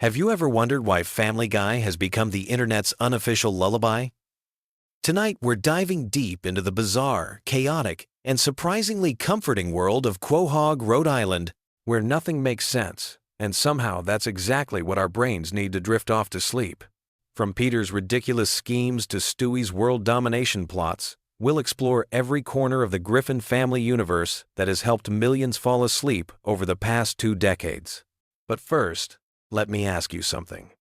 Have you ever wondered why Family Guy has become the internet's unofficial lullaby? Tonight, we're diving deep into the bizarre, chaotic, and surprisingly comforting world of Quahog, Rhode Island, where nothing makes sense, and somehow that's exactly what our brains need to drift off to sleep. From Peter's ridiculous schemes to Stewie's world domination plots, we'll explore every corner of the Griffin family universe that has helped millions fall asleep over the past 2 decades. But first, let me ask you something.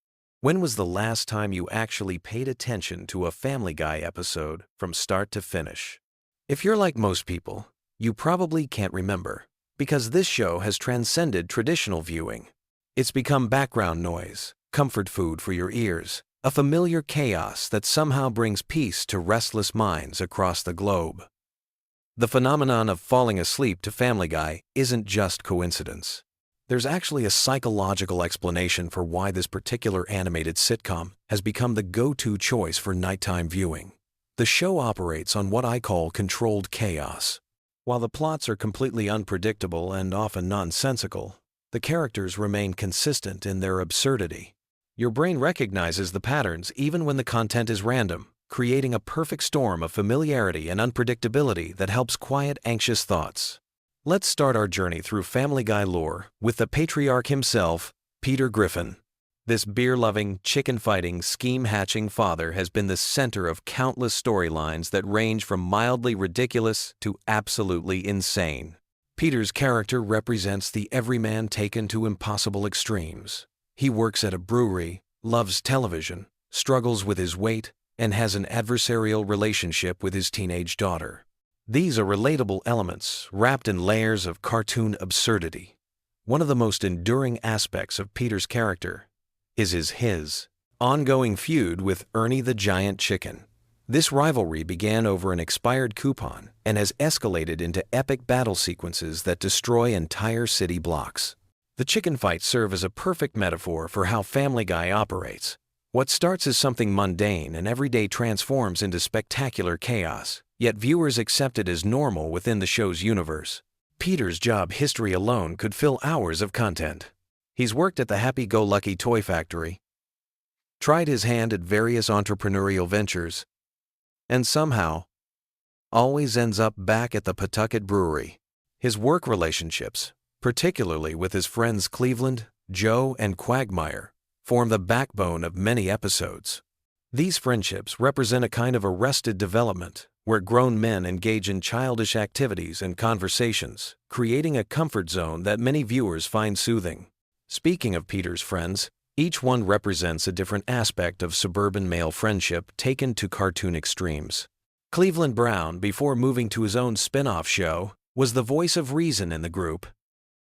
When was the last time you actually paid attention to a Family Guy episode from start to finish? If you're like most people, you probably can't remember, because this show has transcended traditional viewing. It's become background noise, comfort food for your ears, a familiar chaos that somehow brings peace to restless minds across the globe. The phenomenon of falling asleep to Family Guy isn't just coincidence. There's actually a psychological explanation for why this particular animated sitcom has become the go-to choice for nighttime viewing. The show operates on what I call controlled chaos. While the plots are completely unpredictable and often nonsensical, the characters remain consistent in their absurdity. Your brain recognizes the patterns even when the content is random, creating a perfect storm of familiarity and unpredictability that helps quiet anxious thoughts. Let's start our journey through Family Guy lore with the patriarch himself, Peter Griffin. This beer-loving, chicken-fighting, scheme-hatching father has been the center of countless storylines that range from mildly ridiculous to absolutely insane. Peter's character represents the everyman taken to impossible extremes. He works at a brewery, loves television, struggles with his weight, and has an adversarial relationship with his teenage daughter. These are relatable elements wrapped in layers of cartoon absurdity. One of the most enduring aspects of Peter's character is his ongoing feud with Ernie the Giant Chicken. This rivalry began over an expired coupon and has escalated into epic battle sequences that destroy entire city blocks. The chicken fights serve as a perfect metaphor for how Family Guy operates. What starts as something mundane and everyday transforms into spectacular chaos, yet viewers accept it as normal within the show's universe. Peter's job history alone could fill hours of content. He's worked at the happy-go-lucky toy factory, tried his hand at various entrepreneurial ventures, and somehow always ends up back at the Pawtucket Brewery. His work relationships, particularly with his friends Cleveland, Joe, and Quagmire, form the backbone of many episodes. These friendships represent a kind of arrested development, where grown men engage in childish activities and conversations, creating a comfort zone that many viewers find soothing. Speaking of Peter's friends, each one represents a different aspect of suburban male friendship taken to cartoon extremes. Cleveland Brown, before moving to his own spin-off show, was the voice of reason in the group,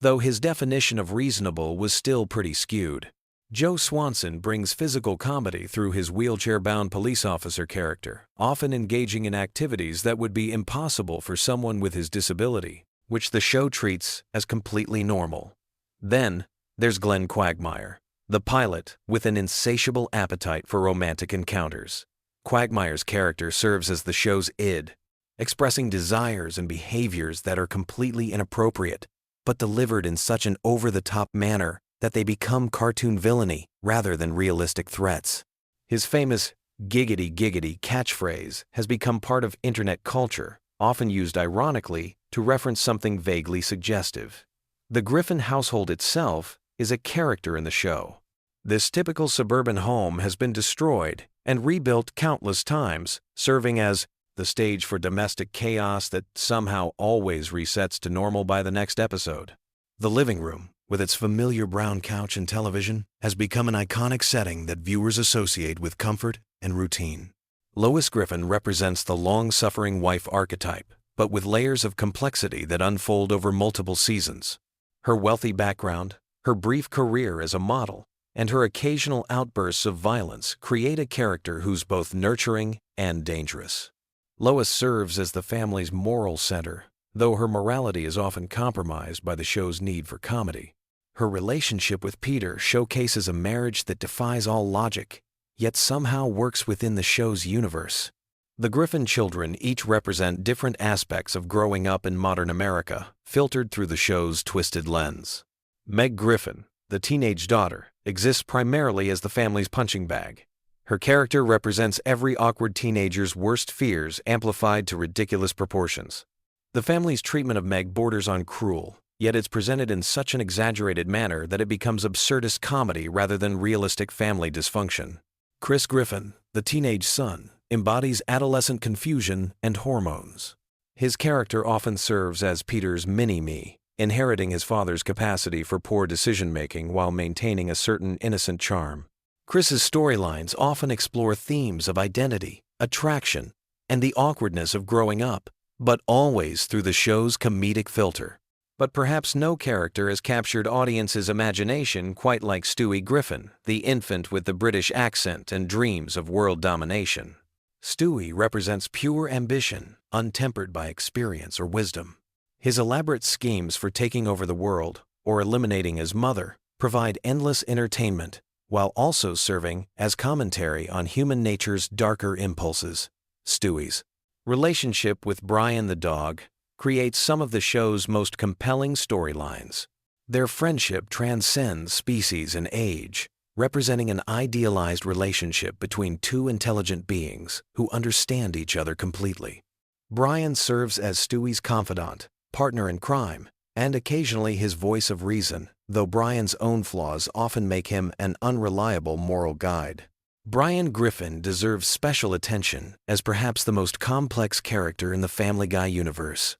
though his definition of reasonable was still pretty skewed. Joe Swanson brings physical comedy through his wheelchair-bound police officer character, often engaging in activities that would be impossible for someone with his disability, which the show treats as completely normal. Then, there's Glenn Quagmire, the pilot with an insatiable appetite for romantic encounters. Quagmire's character serves as the show's id, expressing desires and behaviors that are completely inappropriate, but delivered in such an over-the-top manner that they become cartoon villainy rather than realistic threats. His famous giggity giggity catchphrase has become part of internet culture, often used ironically to reference something vaguely suggestive. The Griffin household itself is a character in the show. This typical suburban home has been destroyed and rebuilt countless times, serving as the stage for domestic chaos that somehow always resets to normal by the next episode. The living room, with its familiar brown couch and television, has become an iconic setting that viewers associate with comfort and routine. Lois Griffin represents the long-suffering wife archetype, but with layers of complexity that unfold over multiple seasons. Her wealthy background, her brief career as a model, and her occasional outbursts of violence create a character who's both nurturing and dangerous. Lois serves as the family's moral center, though her morality is often compromised by the show's need for comedy. Her relationship with Peter showcases a marriage that defies all logic, yet somehow works within the show's universe. The Griffin children each represent different aspects of growing up in modern America, filtered through the show's twisted lens. Meg Griffin, the teenage daughter, exists primarily as the family's punching bag. Her character represents every awkward teenager's worst fears amplified to ridiculous proportions. The family's treatment of Meg borders on cruel, yet it's presented in such an exaggerated manner that it becomes absurdist comedy rather than realistic family dysfunction. Griffin, the teenage son, embodies adolescent confusion and hormones. His character often serves as Peter's mini-me, inheriting his father's capacity for poor decision-making while maintaining a certain innocent charm. Chris's storylines often explore themes of identity, attraction, and the awkwardness of growing up, but always through the show's comedic filter. But perhaps no character has captured audiences' imagination quite like Stewie Griffin, the infant with the British accent and dreams of world domination. Stewie represents pure ambition, untempered by experience or wisdom. His elaborate schemes for taking over the world, or eliminating his mother, provide endless entertainment, while also serving as commentary on human nature's darker impulses. Stewie's relationship with Brian the dog creates some of the show's most compelling storylines. Their friendship transcends species and age, representing an idealized relationship between two intelligent beings who understand each other completely. Brian serves as Stewie's confidant, partner in crime, and occasionally his voice of reason, though Brian's own flaws often make him an unreliable moral guide. Brian Griffin deserves special attention as perhaps the most complex character in the Family Guy universe.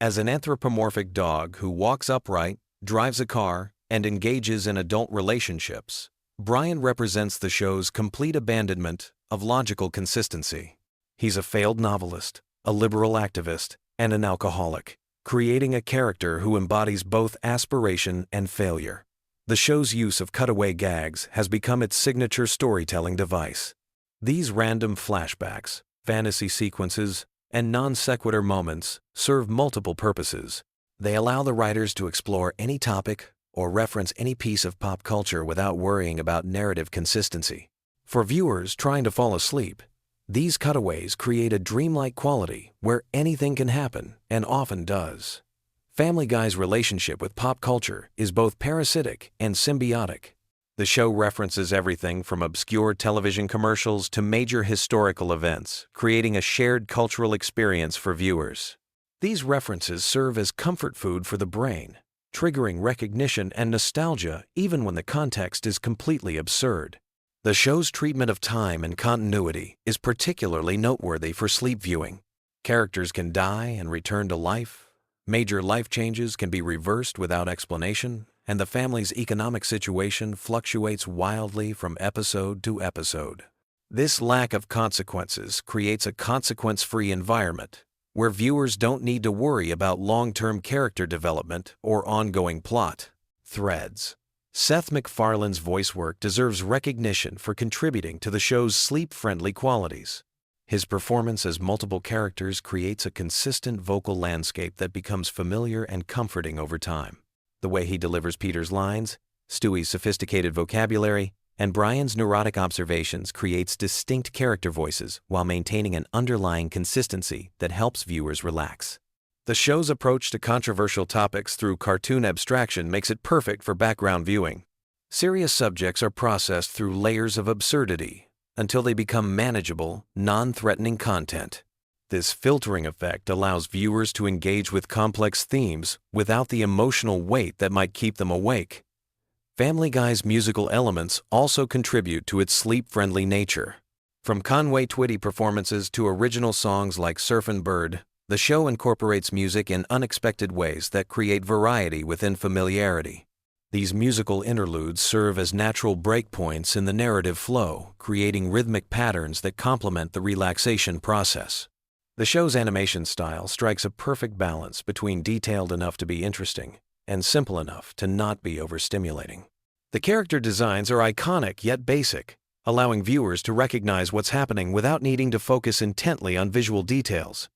As an anthropomorphic dog who walks upright, drives a car, and engages in adult relationships, Brian represents the show's complete abandonment of logical consistency. He's a failed novelist, a liberal activist, and an alcoholic, creating a character who embodies both aspiration and failure. The show's use of cutaway gags has become its signature storytelling device. These random flashbacks, fantasy sequences, and non-sequitur moments serve multiple purposes. They allow the writers to explore any topic or reference any piece of pop culture without worrying about narrative consistency. For viewers trying to fall asleep, these cutaways create a dreamlike quality where anything can happen, and often does. Family Guy's relationship with pop culture is both parasitic and symbiotic. The show references everything from obscure television commercials to major historical events, creating a shared cultural experience for viewers. These references serve as comfort food for the brain, triggering recognition and nostalgia even when the context is completely absurd. The show's treatment of time and continuity is particularly noteworthy for sleep viewing. Characters can die and return to life, major life changes can be reversed without explanation, and the family's economic situation fluctuates wildly from episode to episode. This lack of consequences creates a consequence-free environment, where viewers don't need to worry about long-term character development or ongoing plot threads. Seth MacFarlane's voice work deserves recognition for contributing to the show's sleep-friendly qualities. His performance as multiple characters creates a consistent vocal landscape that becomes familiar and comforting over time. The way he delivers Peter's lines, Stewie's sophisticated vocabulary, and Brian's neurotic observations creates distinct character voices while maintaining an underlying consistency that helps viewers relax. The show's approach to controversial topics through cartoon abstraction makes it perfect for background viewing. Serious subjects are processed through layers of absurdity until they become manageable, non-threatening content. This filtering effect allows viewers to engage with complex themes without the emotional weight that might keep them awake. Family Guy's musical elements also contribute to its sleep-friendly nature. From Conway Twitty performances to original songs like Surfin' Bird, the show incorporates music in unexpected ways that create variety within familiarity. These musical interludes serve as natural breakpoints in the narrative flow, creating rhythmic patterns that complement the relaxation process. The show's animation style strikes a perfect balance between detailed enough to be interesting and simple enough to not be overstimulating. The character designs are iconic yet basic, allowing viewers to recognize what's happening without needing to focus intently on visual details.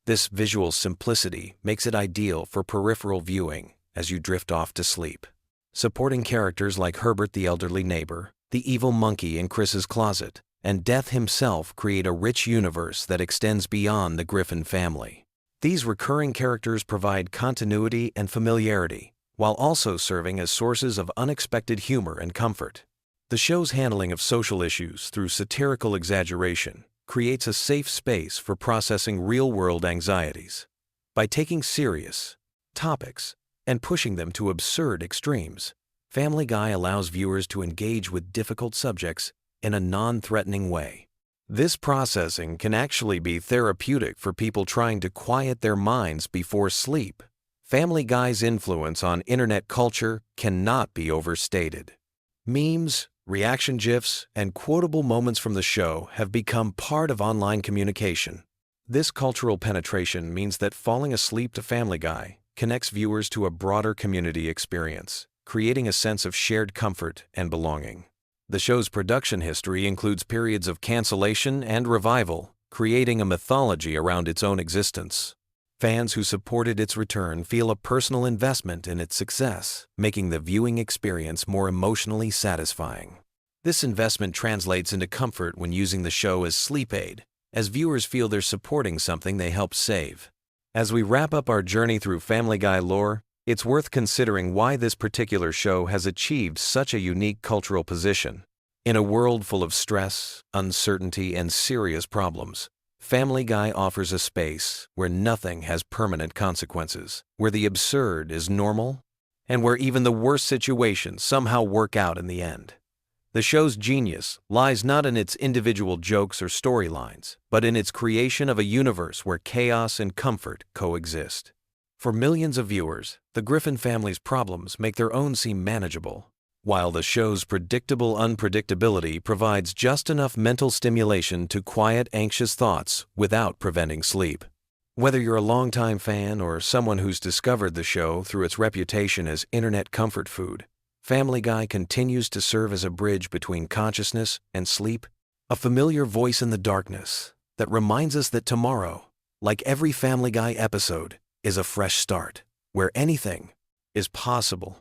This visual simplicity makes it ideal for peripheral viewing as you drift off to sleep. Supporting characters like Herbert the elderly neighbor, the evil monkey in Chris's closet, and Death himself create a rich universe that extends beyond the Griffin family. These recurring characters provide continuity and familiarity, while also serving as sources of unexpected humor and comfort. The show's handling of social issues through satirical exaggeration creates a safe space for processing real-world anxieties. By taking serious topics and pushing them to absurd extremes, Family Guy allows viewers to engage with difficult subjects in a non-threatening way. This processing can actually be therapeutic for people trying to quiet their minds before sleep. Family Guy's influence on internet culture cannot be overstated. Memes, reaction GIFs, and quotable moments from the show have become part of online communication. This cultural penetration means that falling asleep to Family Guy connects viewers to a broader community experience, creating a sense of shared comfort and belonging. The show's production history includes periods of cancellation and revival, creating a mythology around its own existence. Fans who supported its return feel a personal investment in its success, making the viewing experience more emotionally satisfying. This investment translates into comfort when using the show as sleep aid, as viewers feel they're supporting something they helped save. As we wrap up our journey through Family Guy lore, it's worth considering why this particular show has achieved such a unique cultural position. In a world full of stress, uncertainty, and serious problems, Family Guy offers a space where nothing has permanent consequences, where the absurd is normal, and where even the worst situations somehow work out in the end. The show's genius lies not in its individual jokes or storylines, but in its creation of a universe where chaos and comfort coexist. For millions of viewers, the Griffin family's problems make their own seem manageable, while the show's predictable unpredictability provides just enough mental stimulation to quiet anxious thoughts without preventing sleep. Whether you're a longtime fan or someone who's discovered the show through its reputation as internet comfort food, Family Guy continues to serve as a bridge between consciousness and sleep, a familiar voice in the darkness that reminds us that tomorrow, like every Family Guy episode, is a fresh start, where anything is possible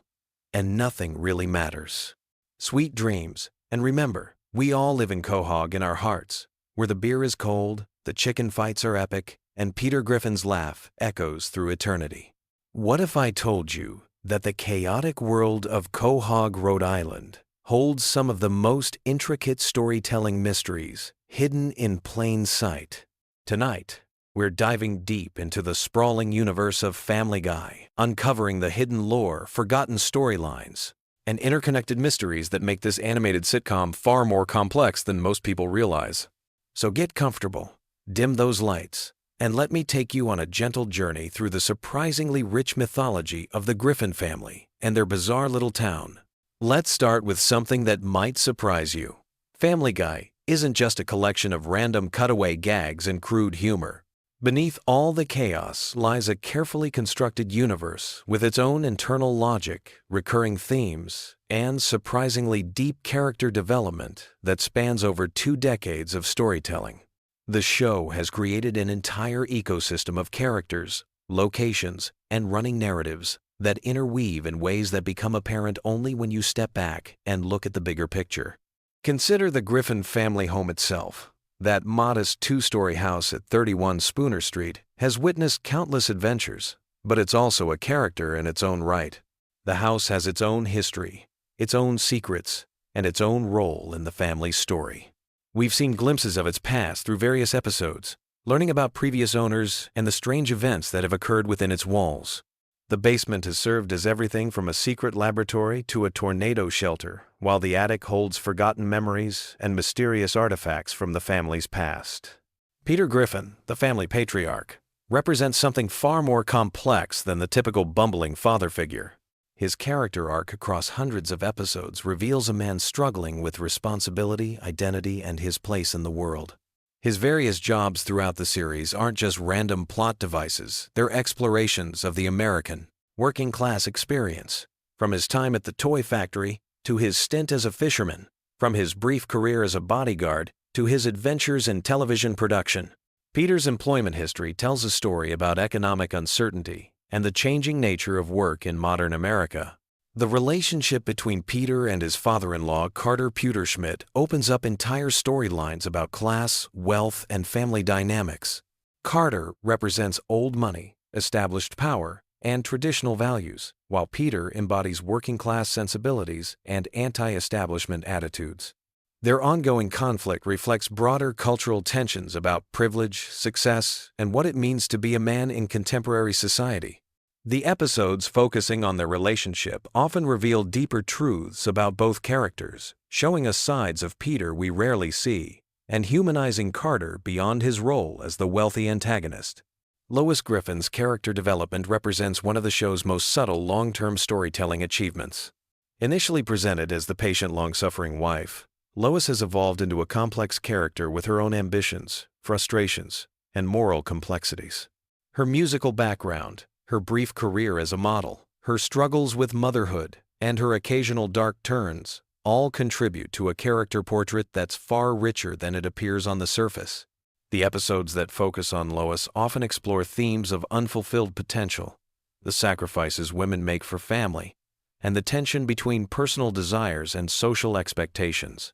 and nothing really matters. Sweet dreams, and remember, we all live in Quahog in our hearts, where the beer is cold, the chicken fights are epic, and Peter Griffin's laugh echoes through eternity. What if I told you that the chaotic world of Quahog, Rhode Island, holds some of the most intricate storytelling mysteries hidden in plain sight? Tonight, we're diving deep into the sprawling universe of Family Guy, uncovering the hidden lore, forgotten storylines, and interconnected mysteries that make this animated sitcom far more complex than most people realize. So get comfortable, dim those lights, and let me take you on a gentle journey through the surprisingly rich mythology of the Griffin family and their bizarre little town. Let's start with something that might surprise you. Family Guy isn't just a collection of random cutaway gags and crude humor. Beneath all the chaos lies a carefully constructed universe with its own internal logic, recurring themes, and surprisingly deep character development that spans over 2 decades of storytelling. The show has created an entire ecosystem of characters, locations, and running narratives that interweave in ways that become apparent only when you step back and look at the bigger picture. Consider the Griffin family home itself. That modest 2-story house at 31 Spooner Street has witnessed countless adventures, but it's also a character in its own right. The house has its own history, its own secrets, and its own role in the family's story. We've seen glimpses of its past through various episodes, learning about previous owners and the strange events that have occurred within its walls. The basement has served as everything from a secret laboratory to a tornado shelter, while the attic holds forgotten memories and mysterious artifacts from the family's past. Peter Griffin, the family patriarch, represents something far more complex than the typical bumbling father figure. His character arc across hundreds of episodes reveals a man struggling with responsibility, identity, and his place in the world. His various jobs throughout the series aren't just random plot devices, they're explorations of the American, working-class experience. From his time at the toy factory to his stint as a fisherman, from his brief career as a bodyguard to his adventures in television production, Peter's employment history tells a story about economic uncertainty and the changing nature of work in modern America. The relationship between Peter and his father-in-law, Carter Pewterschmidt, opens up entire storylines about class, wealth, and family dynamics. Carter represents old money, established power, and traditional values, while Peter embodies working-class sensibilities and anti-establishment attitudes. Their ongoing conflict reflects broader cultural tensions about privilege, success, and what it means to be a man in contemporary society. The episodes focusing on their relationship often reveal deeper truths about both characters, showing us sides of Peter we rarely see, and humanizing Carter beyond his role as the wealthy antagonist. Lois Griffin's character development represents one of the show's most subtle long-term storytelling achievements. Initially presented as the patient, long-suffering wife, Lois has evolved into a complex character with her own ambitions, frustrations, and moral complexities. Her musical background, her brief career as a model, her struggles with motherhood, and her occasional dark turns all contribute to a character portrait that's far richer than it appears on the surface. The episodes that focus on Lois often explore themes of unfulfilled potential, the sacrifices women make for family, and the tension between personal desires and social expectations.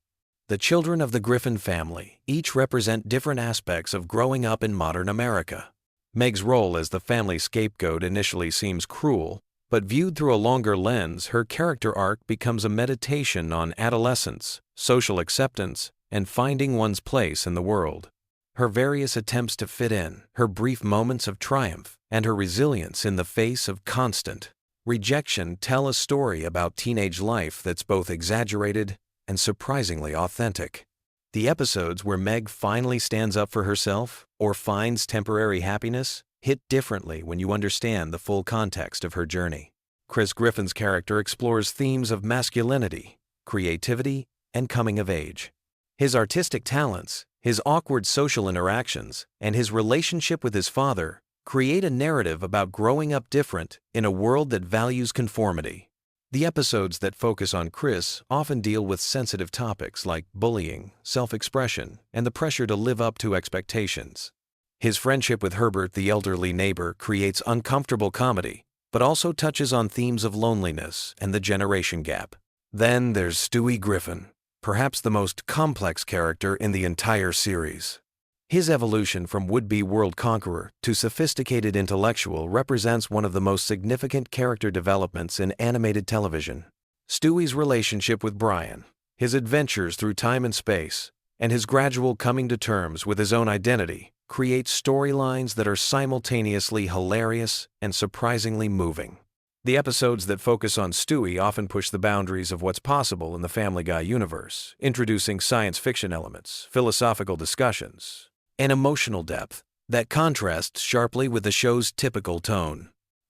The children of the Griffin family each represent different aspects of growing up in modern America. Meg's role as the family scapegoat initially seems cruel, but viewed through a longer lens, her character arc becomes a meditation on adolescence, social acceptance, and finding one's place in the world. Her various attempts to fit in, her brief moments of triumph, and her resilience in the face of constant rejection tell a story about teenage life that's both exaggerated and surprisingly authentic. The episodes where Meg finally stands up for herself or finds temporary happiness hit differently when you understand the full context of her journey. Chris Griffin's character explores themes of masculinity, creativity, and coming of age. His artistic talents, his awkward social interactions, and his relationship with his father create a narrative about growing up different in a world that values conformity. The episodes that focus on Chris often deal with sensitive topics like bullying, self-expression, and the pressure to live up to expectations. His friendship with Herbert, the elderly neighbor, creates uncomfortable comedy, but also touches on themes of loneliness and the generation gap. Then there's Stewie Griffin, perhaps the most complex character in the entire series. His evolution from would-be world conqueror to sophisticated intellectual represents one of the most significant character developments in animated television. Stewie's relationship with Brian, his adventures through time and space, and his gradual coming to terms with his own identity create storylines that are simultaneously hilarious and surprisingly moving. The episodes that focus on Stewie often push the boundaries of what's possible in the Family Guy universe, introducing science fiction elements, philosophical discussions, and emotional depth that contrasts sharply with the show's typical tone.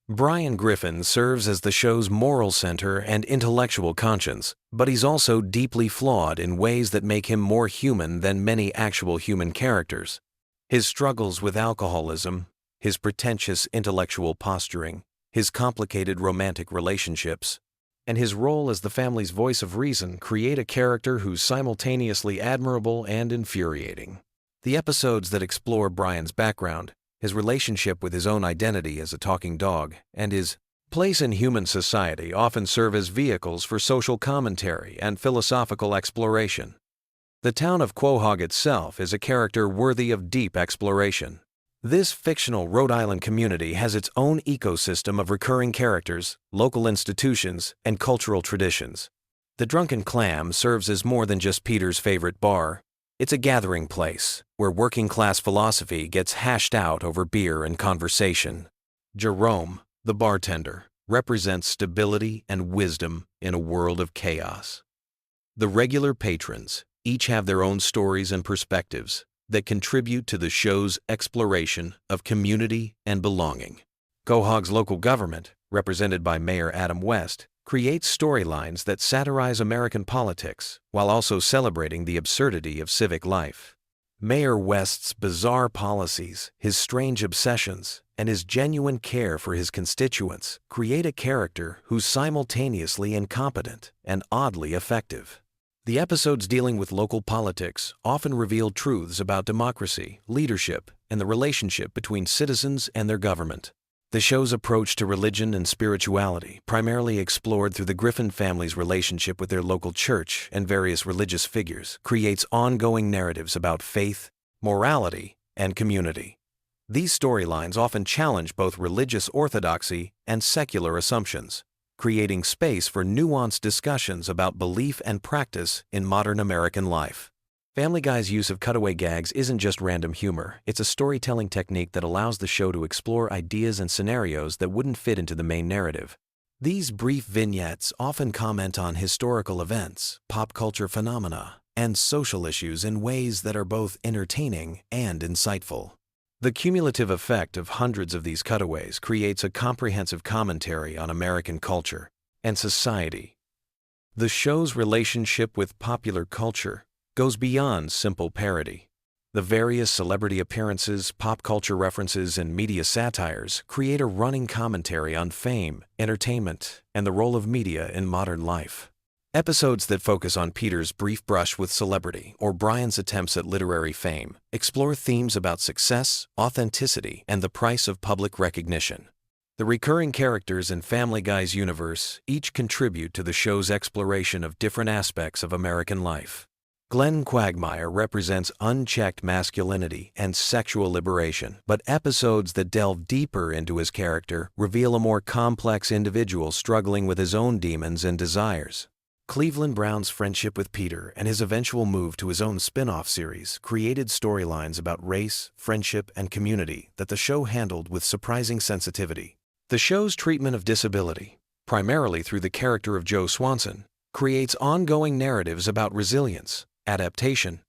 Brian Griffin serves as the show's moral center and intellectual conscience, but he's also deeply flawed in ways that make him more human than many actual human characters. His struggles with alcoholism, his pretentious intellectual posturing, his complicated romantic relationships, and his role as the family's voice of reason create a character who's simultaneously admirable and infuriating. The episodes that explore Brian's background, his relationship with his own identity as a talking dog, and his place in human society often serve as vehicles for social commentary and philosophical exploration. The town of Quahog itself is a character worthy of deep exploration. This fictional Rhode Island community has its own ecosystem of recurring characters, local institutions, and cultural traditions. The Drunken Clam serves as more than just Peter's favorite bar. It's a gathering place where working-class philosophy gets hashed out over beer and conversation. Jerome, the bartender, represents stability and wisdom in a world of chaos. The regular patrons each have their own stories and perspectives that contribute to the show's exploration of community and belonging. Quahog's local government, represented by Mayor Adam West, creates storylines that satirize American politics while also celebrating the absurdity of civic life. Mayor West's bizarre policies, his strange obsessions, and his genuine care for his constituents create a character who's simultaneously incompetent and oddly effective. The episodes dealing with local politics often reveal truths about democracy, leadership, and the relationship between citizens and their government. The show's approach to religion and spirituality, primarily explored through the Griffin family's relationship with their local church and various religious figures, creates ongoing narratives about faith, morality, and community. These storylines often challenge both religious orthodoxy and secular assumptions, creating space for nuanced discussions about belief and practice in modern American life. Family Guy's use of cutaway gags isn't just random humor, it's a storytelling technique that allows the show to explore ideas and scenarios that wouldn't fit into the main narrative. These brief vignettes often comment on historical events, pop culture phenomena, and social issues in ways that are both entertaining and insightful. The cumulative effect of hundreds of these cutaways creates a comprehensive commentary on American culture and society. The show's relationship with popular culture goes beyond simple parody. The various celebrity appearances, pop culture references, and media satires create a running commentary on fame, entertainment, and the role of media in modern life. Episodes that focus on Peter's brief brush with celebrity or Brian's attempts at literary fame explore themes about success, authenticity, and the price of public recognition. The recurring characters in Family Guy's universe each contribute to the show's exploration of different aspects of American life. Glenn Quagmire represents unchecked masculinity and sexual liberation, but episodes that delve deeper into his character reveal a more complex individual struggling with his own demons and desires. Cleveland Brown's friendship with Peter and his eventual move to his own spin-off series created storylines about race, friendship, and community that the show handled with surprising sensitivity. The show's treatment of disability, primarily through the character of Joe Swanson, creates ongoing narratives about resilience, adaptation,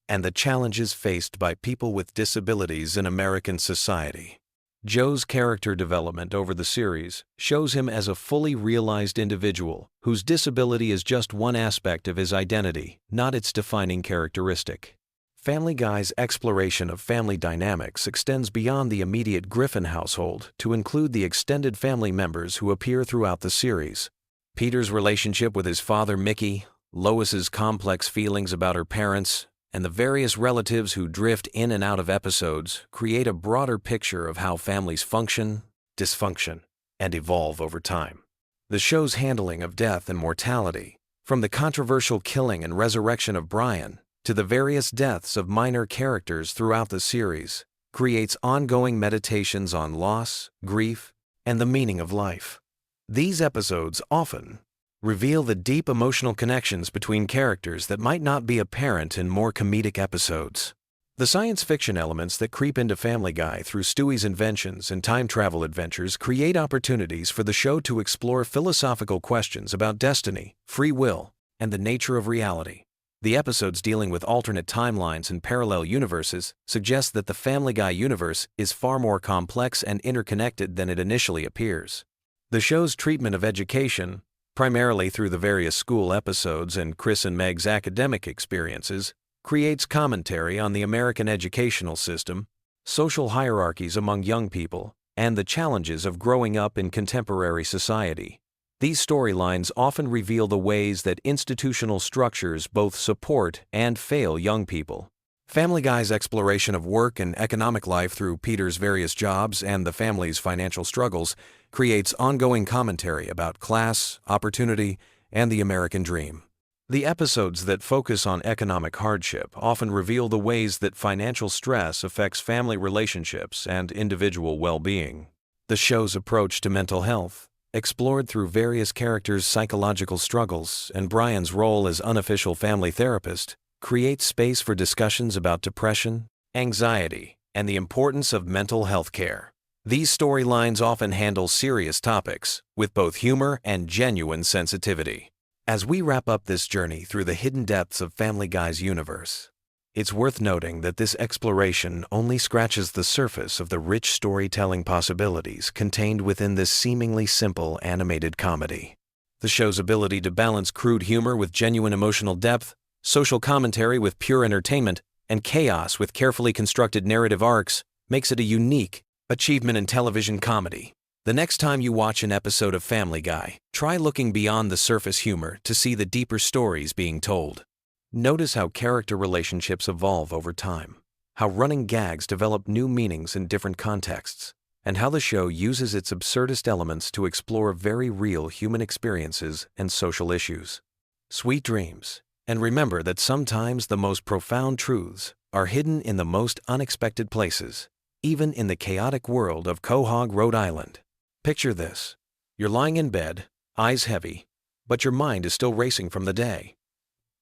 and the challenges faced by people with disabilities in American society. Joe's character development over the series shows him as a fully realized individual whose disability is just one aspect of his identity, not its defining characteristic. Family Guy's exploration of family dynamics extends beyond the immediate Griffin household to include the extended family members who appear throughout the series. Peter's relationship with his father Mickey, Lois's complex feelings about her parents, and the various relatives who drift in and out of episodes create a broader picture of how families function, dysfunction, and evolve over time. The show's handling of death and mortality, from the controversial killing and resurrection of Brian to the various deaths of minor characters throughout the series, creates ongoing meditations on loss, grief, and the meaning of life. These episodes often reveal the deep emotional connections between characters that might not be apparent in more comedic episodes. The science fiction elements that creep into Family Guy through Stewie's inventions and time travel adventures create opportunities for the show to explore philosophical questions about destiny, free will, and the nature of reality. The episodes dealing with alternate timelines and parallel universes suggest that the Family Guy universe is far more complex and interconnected than it initially appears. The show's treatment of education, primarily through the various school episodes and Chris and Meg's academic experiences, creates commentary on the American educational system, social hierarchies among young people, and the challenges of growing up in contemporary society. These storylines often reveal the ways that institutional structures both support and fail young people. Family Guy's exploration of work and economic life through Peter's various jobs and the family's financial struggles creates ongoing commentary about class, opportunity, and the American dream. The episodes that focus on economic hardship often reveal the ways that financial stress affects family relationships and individual well-being. The show's approach to mental health, explored through various characters' psychological struggles and Brian's role as unofficial family therapist, creates space for discussions about depression, anxiety, and the importance of mental health care. These storylines often handle serious topics with both humor and genuine sensitivity. As we wrap up this journey through the hidden depths of Family Guy's universe, it's worth noting that this exploration only scratches the surface of the rich storytelling possibilities contained within this seemingly simple animated comedy. The show's ability to balance crude humor with genuine emotional depth, social commentary with pure entertainment, and chaos with carefully constructed narrative arcs makes it a unique achievement in television comedy. The next time you watch an episode of Family Guy, try looking beyond the surface humor to see the deeper stories being told. Notice how character relationships evolve over time, how running gags develop new meanings in different contexts, and how the show uses its absurdist elements to explore very real human experiences and social issues. Sweet dreams, and remember that sometimes the most profound truths are hidden in the most unexpected places. even in the chaotic world of Quahog, Rhode Island. Picture this. You're lying in bed, eyes heavy, but your mind is still racing from the day.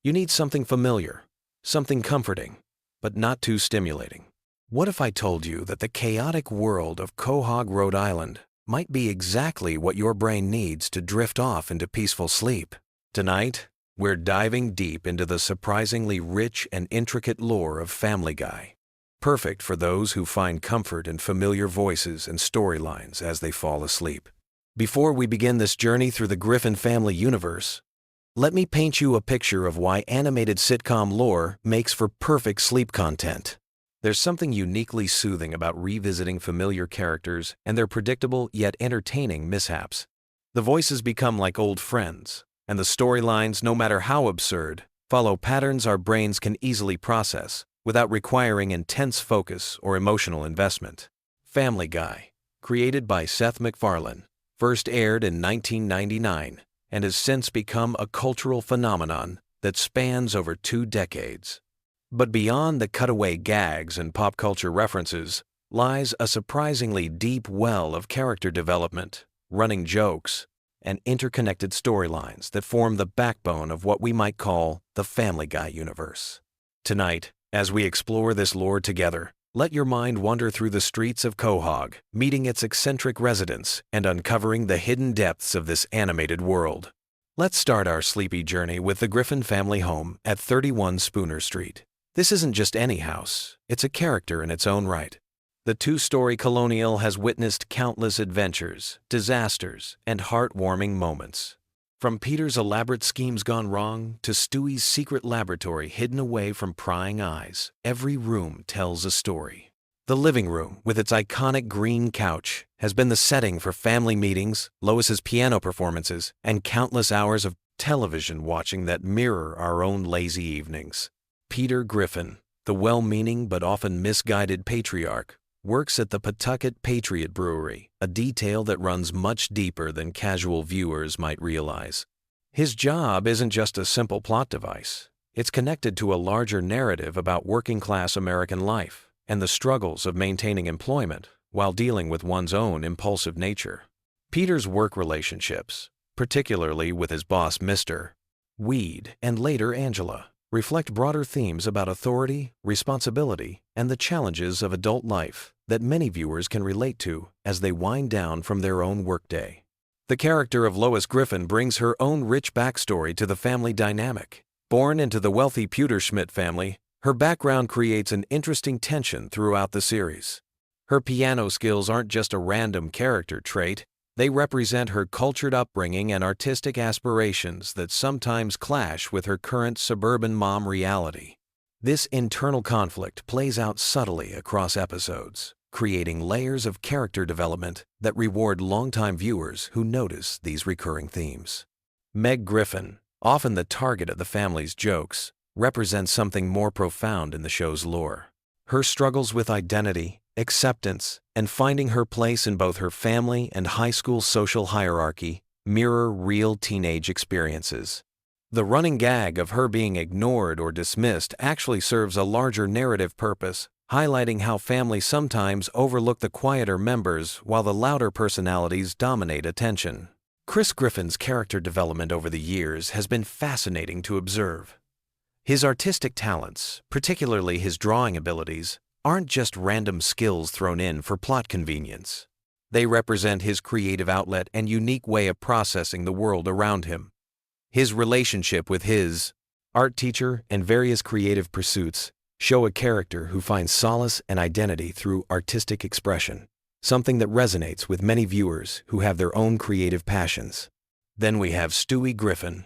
You need something familiar, something comforting, but not too stimulating. What if I told you that the chaotic world of Quahog, Rhode Island might be exactly what your brain needs to drift off into peaceful sleep? Tonight, we're diving deep into the surprisingly rich and intricate lore of Family Guy, perfect for those who find comfort in familiar voices and storylines as they fall asleep. Before we begin this journey through the Griffin family universe, let me paint you a picture of why animated sitcom lore makes for perfect sleep content. There's something uniquely soothing about revisiting familiar characters and their predictable yet entertaining mishaps. The voices become like old friends, and the storylines, no matter how absurd, follow patterns our brains can easily process without requiring intense focus or emotional investment. Family Guy, created by Seth MacFarlane, first aired in 1999 and has since become a cultural phenomenon that spans over 2 decades. But beyond the cutaway gags and pop culture references lies a surprisingly deep well of character development, running jokes, and interconnected storylines that form the backbone of what we might call the Family Guy universe. Tonight, as we explore this lore together, let your mind wander through the streets of Quahog, meeting its eccentric residents and uncovering the hidden depths of this animated world. Let's start our sleepy journey with the Griffin family home at 31 Spooner Street. This isn't just any house, it's a character in its own right. The 2-story colonial has witnessed countless adventures, disasters, and heartwarming moments. From Peter's elaborate schemes gone wrong to Stewie's secret laboratory hidden away from prying eyes, every room tells a story. The living room, with its iconic green couch, has been the setting for family meetings, Lois's piano performances, and countless hours of television watching that mirror our own lazy evenings. Peter Griffin, the well-meaning but often misguided patriarch, works at the Pawtucket Patriot Brewery, a detail that runs much deeper than casual viewers might realize. His job isn't just a simple plot device. It's connected to a larger narrative about working-class American life and the struggles of maintaining employment while dealing with one's own impulsive nature. Peter's work relationships, particularly with his boss Mr. Weed and later Angela, reflect broader themes about authority, responsibility, and the challenges of adult life that many viewers can relate to as they wind down from their own workday. The character of Lois Griffin brings her own rich backstory to the family dynamic. Born into the wealthy Pewterschmidt family, her background creates an interesting tension throughout the series. Her piano skills aren't just a random character trait. They represent her cultured upbringing and artistic aspirations that sometimes clash with her current suburban mom reality. This internal conflict plays out subtly across episodes, creating layers of character development that reward longtime viewers who notice these recurring themes. Meg Griffin, often the target of the family's jokes, represents something more profound in the show's lore. Her struggles with identity, acceptance, and finding her place in both her family and high school social hierarchy mirror real teenage experiences. The running gag of her being ignored or dismissed actually serves a larger narrative purpose, highlighting how families sometimes overlook the quieter members while the louder personalities dominate attention. Chris Griffin's character development over the years has been fascinating to observe. His artistic talents, particularly his drawing abilities, aren't just random skills thrown in for plot convenience. They represent his creative outlet and unique way of processing the world around him. His relationship with his art teacher and various creative pursuits show a character who finds solace and identity through artistic expression, something that resonates with many viewers who have their own creative passions. Then we have Stewie Griffin,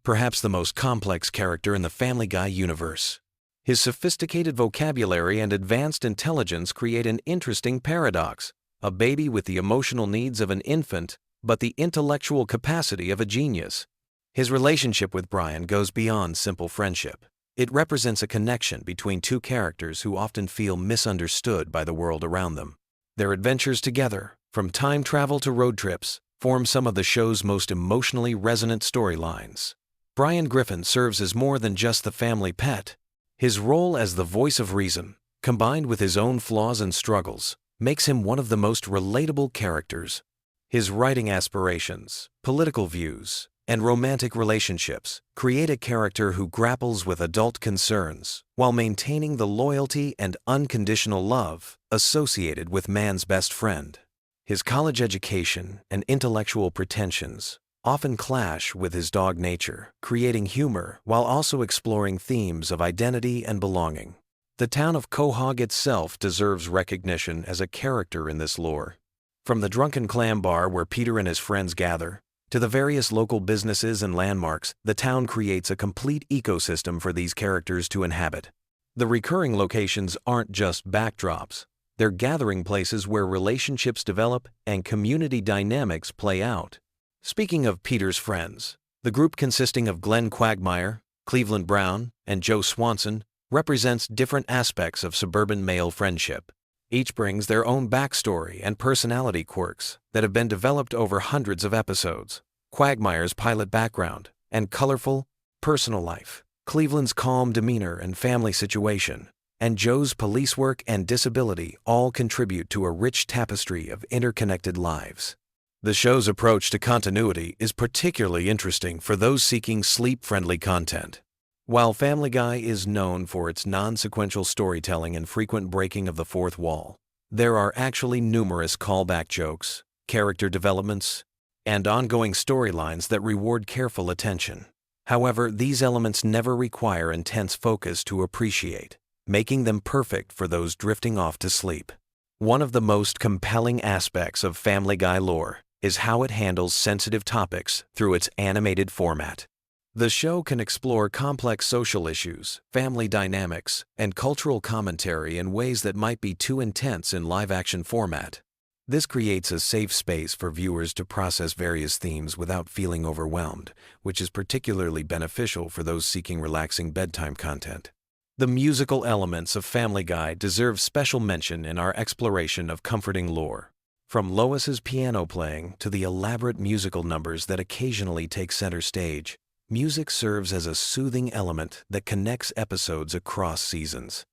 perhaps the most complex character in the Family Guy universe. His sophisticated vocabulary and advanced intelligence create an interesting paradox: a baby with the emotional needs of an infant, but the intellectual capacity of a genius. His relationship with Brian goes beyond simple friendship. It represents a connection between two characters who often feel misunderstood by the world around them. Their adventures together, from time travel to road trips, form some of the show's most emotionally resonant storylines. Brian Griffin serves as more than just the family pet. His role as the voice of reason, combined with his own flaws and struggles, makes him one of the most relatable characters. His writing aspirations, political views, and romantic relationships create a character who grapples with adult concerns while maintaining the loyalty and unconditional love associated with man's best friend. His college education and intellectual pretensions often clash with his dog nature, creating humor while also exploring themes of identity and belonging. The town of Quahog itself deserves recognition as a character in this lore. From the drunken clam bar where Peter and his friends gather, to the various local businesses and landmarks, the town creates a complete ecosystem for these characters to inhabit. The recurring locations aren't just backdrops. They're gathering places where relationships develop and community dynamics play out. Speaking of Peter's friends, the group consisting of Glenn Quagmire, Cleveland Brown, and Joe Swanson represents different aspects of suburban male friendship. Each brings their own backstory and personality quirks that have been developed over hundreds of episodes. Quagmire's pilot background and colorful, personal life, Cleveland's calm demeanor and family situation, and Joe's police work and disability all contribute to a rich tapestry of interconnected lives. The show's approach to continuity is particularly interesting for those seeking sleep-friendly content. While Family Guy is known for its non-sequential storytelling and frequent breaking of the fourth wall, there are actually numerous callback jokes, character developments, and ongoing storylines that reward careful attention. However, these elements never require intense focus to appreciate, making them perfect for those drifting off to sleep. One of the most compelling aspects of Family Guy lore is how it handles sensitive topics through its animated format. The show can explore complex social issues, family dynamics, and cultural commentary in ways that might be too intense in live-action format. This creates a safe space for viewers to process various themes without feeling overwhelmed, which is particularly beneficial for those seeking relaxing bedtime content. The musical elements of Family Guy deserve special mention in our exploration of comforting lore. From Lois's piano playing to the elaborate musical numbers that occasionally take center stage, music serves as a soothing element that connects episodes across seasons.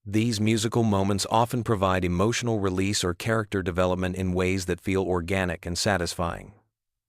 These musical moments often provide emotional release or character development in ways that feel organic and satisfying.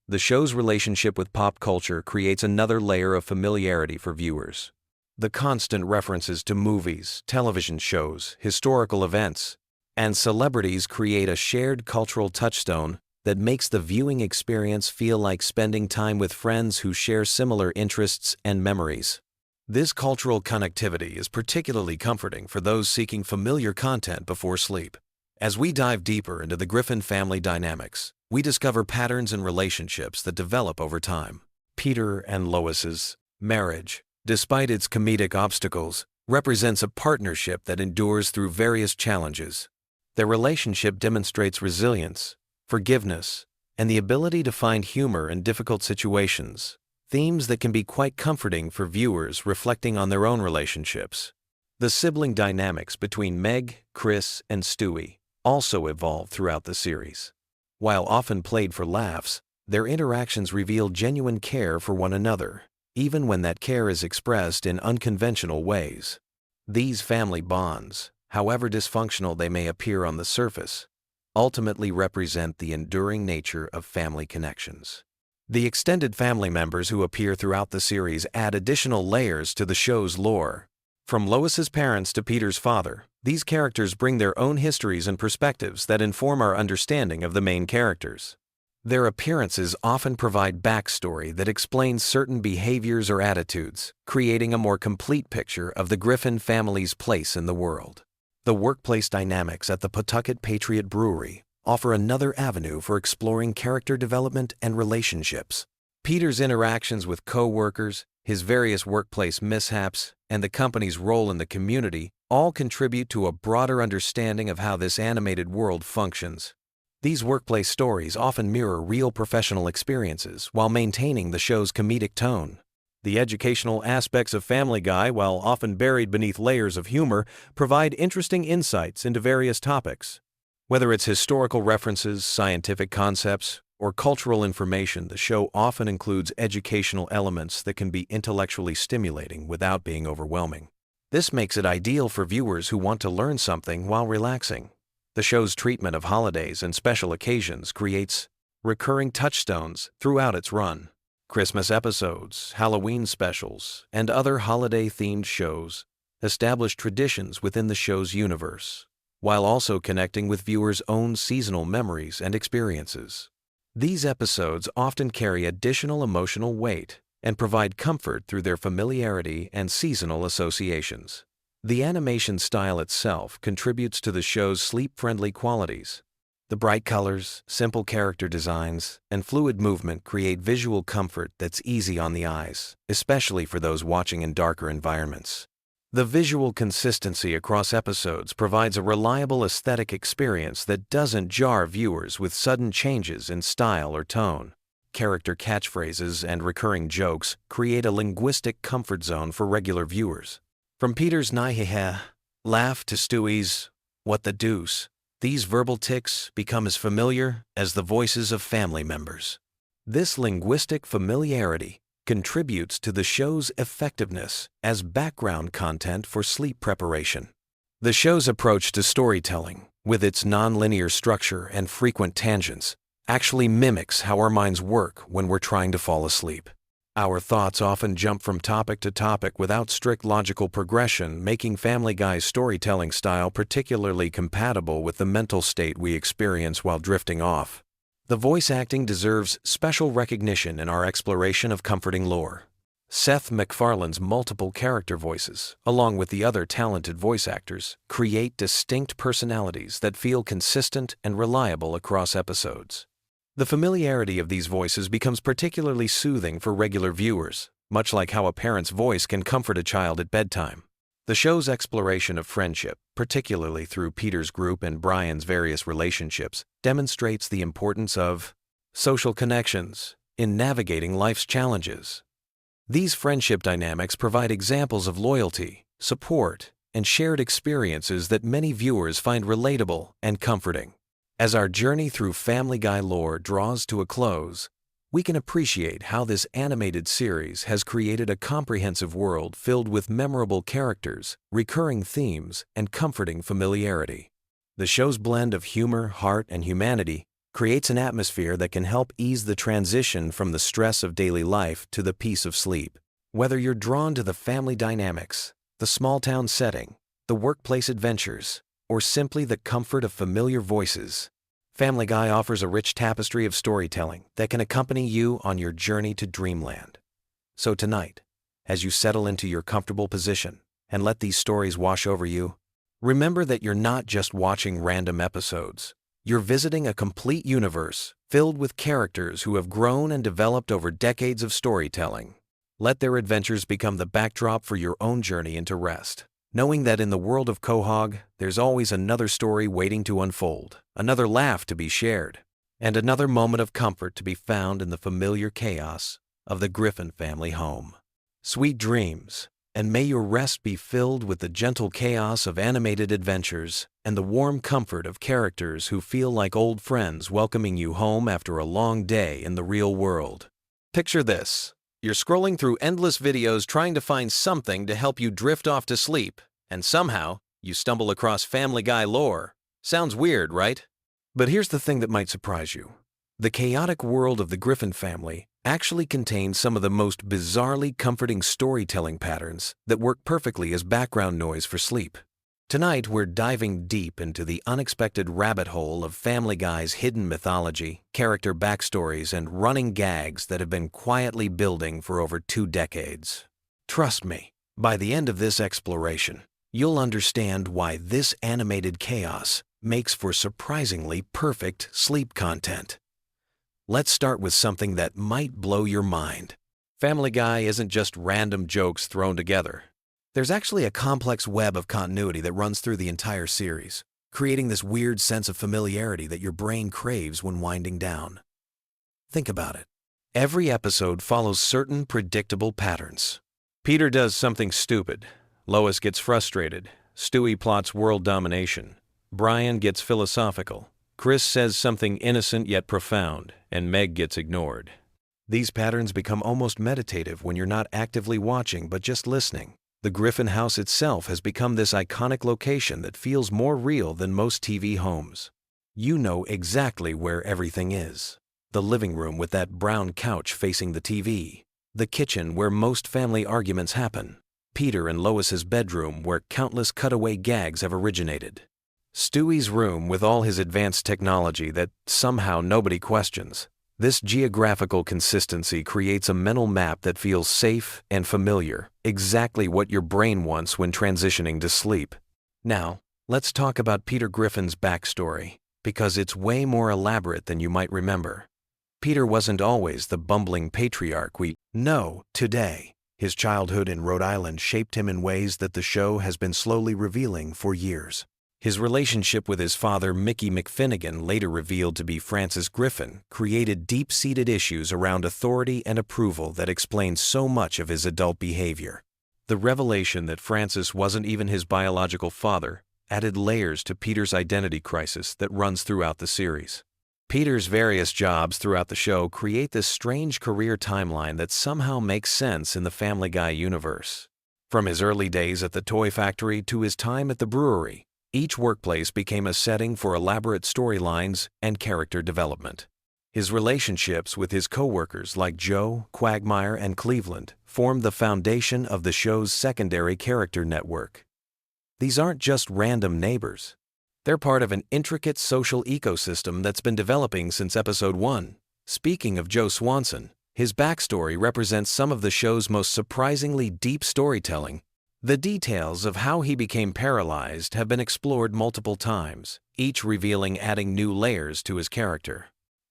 The show's relationship with pop culture creates another layer of familiarity for viewers. The constant references to movies, television shows, historical events, and celebrities create a shared cultural touchstone that makes the viewing experience feel like spending time with friends who share similar interests and memories. This cultural connectivity is particularly comforting for those seeking familiar content before sleep. As we dive deeper into the Griffin family dynamics, we discover patterns and relationships that develop over time. Peter and Lois's marriage, despite its comedic obstacles, represents a partnership that endures through various challenges. Their relationship demonstrates resilience, forgiveness, and the ability to find humor in difficult situations, themes that can be quite comforting for viewers reflecting on their own relationships. The sibling dynamics between Meg, Chris, and Stewie also evolve throughout the series. While often played for laughs, their interactions reveal genuine care for one another, even when that care is expressed in unconventional ways. These family bonds, however dysfunctional they may appear on the surface, ultimately represent the enduring nature of family connections. The extended family members who appear throughout the series add additional layers to the show's lore. From Lois's parents to Peter's father, these characters bring their own histories and perspectives that inform our understanding of the main characters. Their appearances often provide backstory that explains certain behaviors or attitudes, creating a more complete picture of the Griffin family's place in the world. The workplace dynamics at the Pawtucket Patriot Brewery offer another avenue for exploring character development and relationships. Peter's interactions with co-workers, his various workplace mishaps, and the company's role in the community all contribute to a broader understanding of how this animated world functions. These workplace stories often mirror real professional experiences while maintaining the show's comedic tone. The educational aspects of Family Guy, while often buried beneath layers of humor, provide interesting insights into various topics. Whether it's historical references, scientific concepts, or cultural information, the show often includes educational elements that can be intellectually stimulating without being overwhelming. This makes it ideal for viewers who want to learn something while relaxing. The show's treatment of holidays and special occasions creates recurring touchstones throughout its run. Christmas episodes, Halloween specials, and other holiday-themed shows establish traditions within the show's universe, while also connecting with viewers' own seasonal memories and experiences. These episodes often carry additional emotional weight and provide comfort through their familiarity and seasonal associations. The animation style itself contributes to the show's sleep-friendly qualities. The bright colors, simple character designs, and fluid movement create visual comfort that's easy on the eyes, especially for those watching in darker environments. The visual consistency across episodes provides a reliable aesthetic experience that doesn't jar viewers with sudden changes in style or tone. Character catchphrases and recurring jokes create a linguistic comfort zone for regular viewers. From Peter's "Nai-heh-heh" laugh to Stewie's "what the deuce," these verbal tics become as familiar as the voices of family members. This linguistic familiarity contributes to the show's effectiveness as background content for sleep preparation. The show's approach to storytelling, with its non-linear structure and frequent tangents, actually mimics how our minds work when we're trying to fall asleep. Our thoughts often jump from topic to topic without strict logical progression, making Family Guy's storytelling style particularly compatible with the mental state we experience while drifting off. The voice acting deserves special recognition in our exploration of comforting lore. Seth MacFarlane's multiple character voices, along with the other talented voice actors, create distinct personalities that feel consistent and reliable across episodes. The familiarity of these voices becomes particularly soothing for regular viewers, much like how a parent's voice can comfort a child at bedtime. The show's exploration of friendship, particularly through Peter's group and Brian's various relationships, demonstrates the importance of social connections in navigating life's challenges. These friendship dynamics provide examples of loyalty, support, and shared experiences that many viewers find relatable and comforting. As our journey through Family Guy lore draws to a close, we can appreciate how this animated series has created a comprehensive world filled with memorable characters, recurring themes, and comforting familiarity. The show's blend of humor, heart, and humanity creates an atmosphere that can help ease the transition from the stress of daily life to the peace of sleep. Whether you're drawn to the family dynamics, the small-town setting, the workplace adventures, or simply the comfort of familiar voices, Family Guy offers a rich tapestry of storytelling that can accompany you on your journey to dreamland. So tonight, as you settle into your comfortable position and let these stories wash over you, remember that you're not just watching random episodes. You're visiting a complete universe filled with characters who have grown and developed over decades of storytelling. Let their adventures become the backdrop for your own journey into rest, knowing that in the world of Quahog, there's always another story waiting to unfold, another laugh to be shared, and another moment of comfort to be found in the familiar chaos of the Griffin family home. Sweet dreams, and may your rest be filled with the gentle chaos of animated adventures and the warm comfort of characters who feel like old friends welcoming you home after a long day in the real world. Picture this. You're scrolling through endless videos trying to find something to help you drift off to sleep, and somehow you stumble across Family Guy lore. Sounds weird, right? But here's the thing that might surprise you. The chaotic world of the Griffin family actually contains some of the most bizarrely comforting storytelling patterns that work perfectly as background noise for sleep. Tonight, we're diving deep into the unexpected rabbit hole of Family Guy's hidden mythology, character backstories, and running gags that have been quietly building for over 2 decades. Trust me, by the end of this exploration, you'll understand why this animated chaos makes for surprisingly perfect sleep content. Let's start with something that might blow your mind. Family Guy isn't just random jokes thrown together. There's actually a complex web of continuity that runs through the entire series, creating this weird sense of familiarity that your brain craves when winding down. Think about it. Every episode follows certain predictable patterns. Peter does something stupid. Lois gets frustrated. Stewie plots world domination. Brian gets philosophical. Chris says something innocent yet profound, and Meg gets ignored. These patterns become almost meditative when you're not actively watching but just listening. The Griffin house itself has become this iconic location that feels more real than most TV homes. You know exactly where everything is. The living room with that brown couch facing the TV. The kitchen where most family arguments happen. Peter and Lois's bedroom where countless cutaway gags have originated. Stewie's room with all his advanced technology that somehow nobody questions. This geographical consistency creates a mental map that feels safe and familiar, exactly what your brain wants when transitioning to sleep. Now, let's talk about Peter Griffin's backstory, because it's way more elaborate than you might remember. Peter wasn't always the bumbling patriarch we know today. His childhood in Rhode Island shaped him in ways that the show has been slowly revealing for years. His relationship with his father, Mickey McFinnigan, later revealed to be Francis Griffin, created deep-seated issues around authority and approval that explained so much of his adult behavior. The revelation that Francis wasn't even his biological father added layers to Peter's identity crisis that runs throughout the series. Peter's various jobs throughout the show create this strange career timeline that somehow makes sense in the Family Guy universe. From his early days at the toy factory to his time at the brewery, each workplace became a setting for elaborate storylines and character development. His relationships with his co-workers like Joe, Quagmire, and Cleveland formed the foundation of the show's secondary character network. These aren't just random neighbors. They're part of an intricate social ecosystem that's been developing since episode 1. Speaking of Joe Swanson, his backstory represents some of the show's most surprisingly deep storytelling. The details of how he became paralyzed have been explored multiple times, each revealing adding new layers to his character.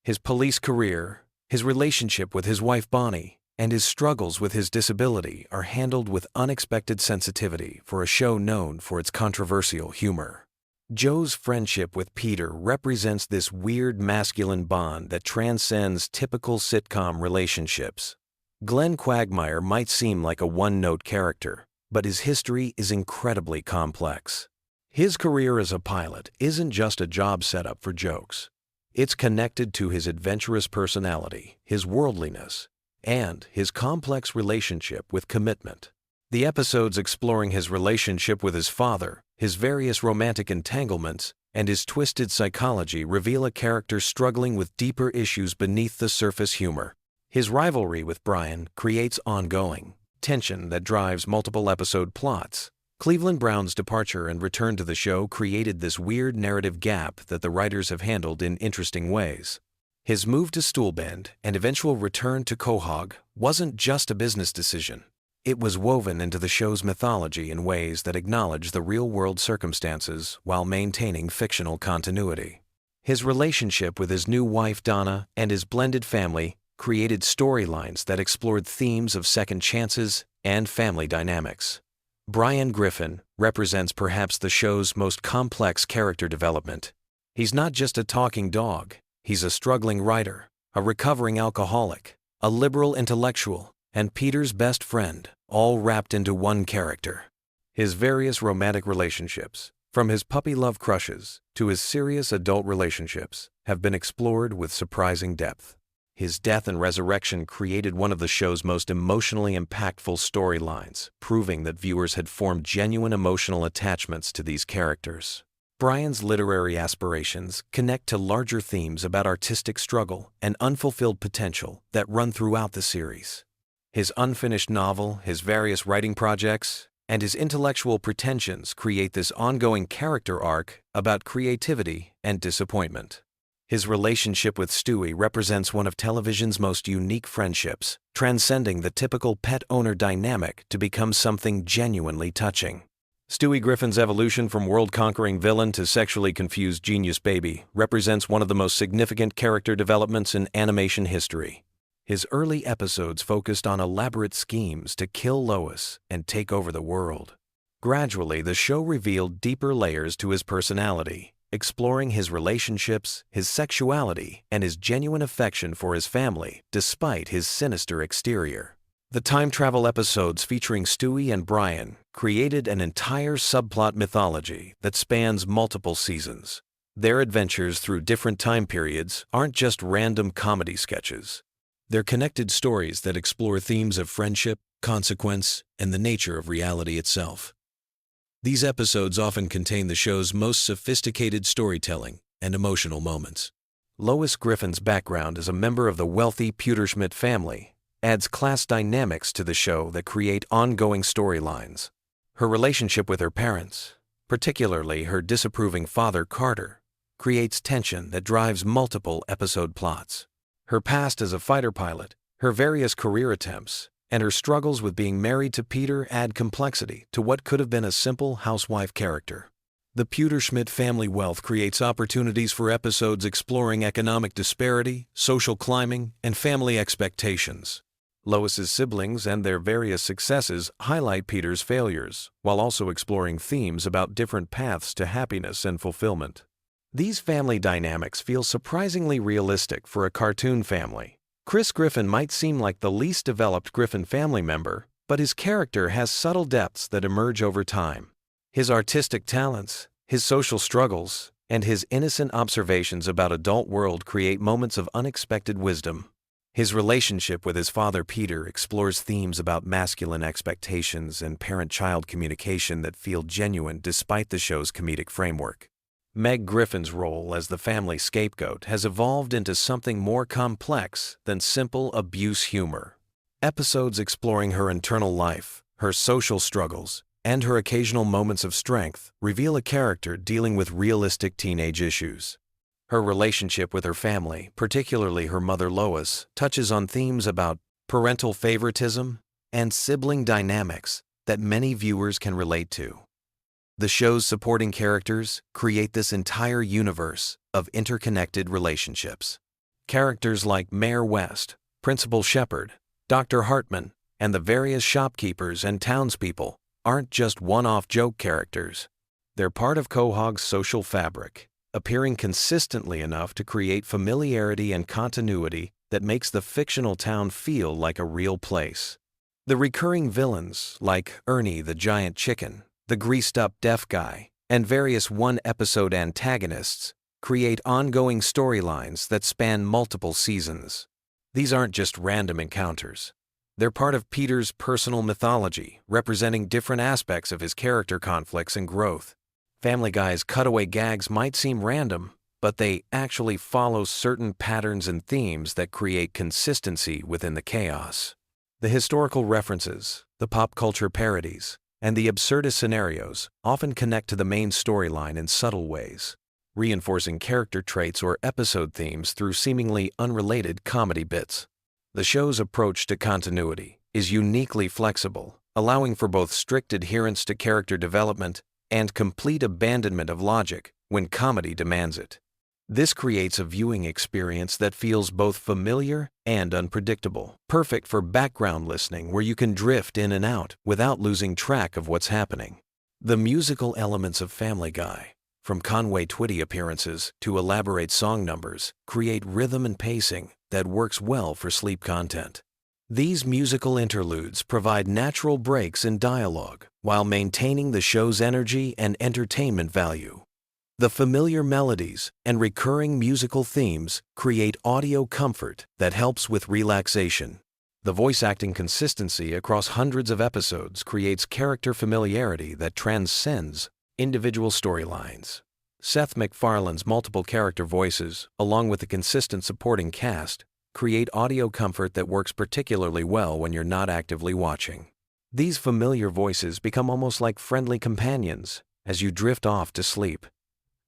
His police career, his relationship with his wife Bonnie, and his struggles with his disability are handled with unexpected sensitivity for a show known for its controversial humor. Joe's friendship with Peter represents this weird masculine bond that transcends typical sitcom relationships. Glenn Quagmire might seem like a one-note character, but his history is incredibly complex. His career as a pilot isn't just a job setup for jokes. It's connected to his adventurous personality, his worldliness, and his complex relationship with commitment. The episodes exploring his relationship with his father, his various romantic entanglements, and his twisted psychology reveal a character struggling with deeper issues beneath the surface humor. His rivalry with Brian creates ongoing tension that drives multiple episode plots. Cleveland Brown's departure and return to the show created this weird narrative gap that the writers have handled in interesting ways. His move to Stoolbend and eventual return to Quahog wasn't just a business decision. It was woven into the show's mythology in ways that acknowledge the real-world circumstances while maintaining fictional continuity. His relationship with his new wife Donna and his blended family created storylines that explored themes of second chances and family dynamics. Brian Griffin represents perhaps the show's most complex character development. He's not just a talking dog, he's a struggling writer, a recovering alcoholic, a liberal intellectual, and Peter's best friend, all wrapped into one character. His various romantic relationships, from his puppy love crushes to his serious adult relationships, have been explored with surprising depth. His death and resurrection created one of the show's most emotionally impactful storylines, proving that viewers had formed genuine emotional attachments to these characters. Brian's literary aspirations connect to larger themes about artistic struggle and unfulfilled potential that run throughout the series. His unfinished novel, his various writing projects, and his intellectual pretensions create this ongoing character arc about creativity and disappointment. His relationship with Stewie represents one of television's most unique friendships, transcending the typical pet-owner dynamic to become something genuinely touching. Stewie Griffin's evolution from world-conquering villain to sexually confused genius baby represents one of the most significant character developments in animation history. His early episodes focused on elaborate schemes to kill Lois and take over the world. Gradually, the show revealed deeper layers to his personality, exploring his relationships, his sexuality, and his genuine affection for his family, despite his sinister exterior. The time travel episodes featuring Stewie and Brian created an entire subplot mythology that spans multiple seasons. Their adventures through different time periods aren't just random comedy sketches. They're connected stories that explore themes of friendship, consequence, and the nature of reality itself. These episodes often contain the show's most sophisticated storytelling and emotional moments. Lois Griffin's background as a member of the wealthy Pewterschmidt family adds class dynamics to the show that create ongoing storylines. Her relationship with her parents, particularly her disapproving father Carter, creates tension that drives multiple episode plots. Her past as a fighter pilot, her various career attempts, and her struggles with being married to Peter add complexity to what could have been a simple housewife character. The Pewterschmidt family wealth creates opportunities for episodes exploring economic disparity, social climbing, and family expectations. Lois's siblings and their various successes highlight Peter's failures, while also exploring themes about different paths to happiness and fulfillment. These family dynamics feel surprisingly realistic for a cartoon family. Chris Griffin might seem like the least developed Griffin family member, but his character has subtle depths that emerge over time. His artistic talents, his social struggles, and his innocent observations about adult world create moments of unexpected wisdom. His relationship with his father Peter explores themes about masculine expectations and parent-child communication that feel genuine despite the show's comedic framework. Meg Griffin's role as the family scapegoat has evolved into something more complex than simple abuse humor. Episodes exploring her internal life, her social struggles, and her occasional moments of strength reveal a character dealing with realistic teenage issues. Her relationship with her family, particularly her mother Lois, touches on themes about parental favoritism and sibling dynamics that many viewers can relate to. The show's supporting characters create this entire universe of interconnected relationships. Characters like Mayor West, Principal Shepard, Dr. Hartman, and the various shopkeepers and townspeople aren't just one-off joke characters. They're part of Quahog's social fabric, appearing consistently enough to create familiarity and continuity that makes the fictional town feel like a real place. The recurring villains, like Ernie the giant chicken, the greased-up deaf guy, and various one-episode antagonists, create ongoing storylines that span multiple seasons. These aren't just random encounters. They're part of Peter's personal mythology, representing different aspects of his character conflicts and growth. Family Guy's cutaway gags might seem random, but they actually follow certain patterns and themes that create consistency within the chaos. The historical references, the pop culture parodies, and the absurdist scenarios often connect to the main storyline in subtle ways, reinforcing character traits or episode themes through seemingly unrelated comedy bits. The show's approach to continuity is uniquely flexible, allowing for both strict adherence to character development and complete abandonment of logic when comedy demands it. This creates a viewing experience that feels both familiar and unpredictable, perfect for background listening where you can drift in and out without losing track of what's happening. The musical elements of Family Guy, from Conway Twitty appearances to elaborate song numbers, create rhythm and pacing that works well for sleep content. These musical interludes provide natural breaks in dialogue while maintaining the show's energy and entertainment value. The familiar melodies and recurring musical themes create audio comfort that helps with relaxation. The voice acting consistency across hundreds of episodes creates character familiarity that transcends individual storylines. Seth MacFarlane's multiple character voices, along with the consistent supporting cast, create audio comfort that works particularly well when you're not actively watching. These familiar voices become almost like friendly companions as you drift off to sleep.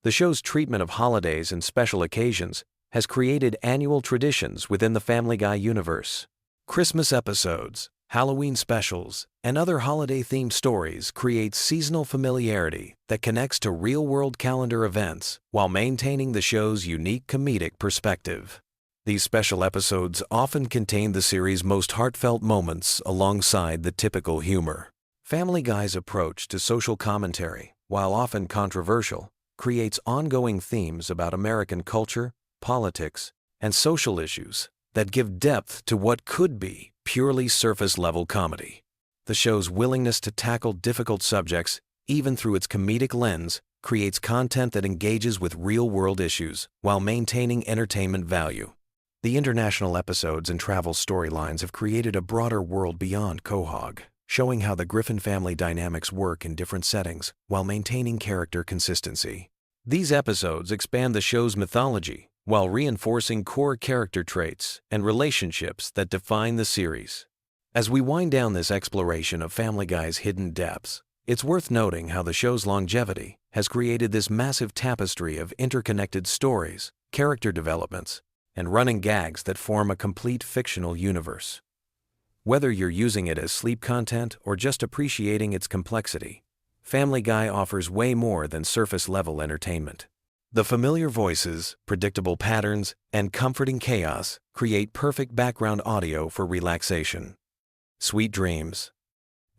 The show's treatment of holidays and special occasions has created annual traditions within the Family Guy universe. Christmas episodes, Halloween specials, and other holiday-themed stories create seasonal familiarity that connects to real-world calendar events while maintaining the show's unique comedic perspective. These special episodes often contain the series' most heartfelt moments alongside the typical humor. Family Guy's approach to social commentary, while often controversial, creates ongoing themes about American culture, politics, and social issues that give depth to what could be purely surface-level comedy. The show's willingness to tackle difficult subjects, even through its comedic lens, creates content that engages with real-world issues while maintaining entertainment value. The international episodes and travel storylines have created a broader world beyond Quahog, showing how the Griffin family dynamics work in different settings while maintaining character consistency. These episodes expand the show's mythology while reinforcing core character traits and relationships that define the series. As we wind down this exploration of Family Guy's hidden depths, it's worth noting how the show's longevity has created this massive tapestry of interconnected stories, character developments, and running gags that form a complete fictional universe. Whether you're using it as sleep content or just appreciating its complexity, Family Guy offers way more than surface-level entertainment. The familiar voices, predictable patterns, and comforting chaos create perfect background audio for relaxation. Sweet dreams.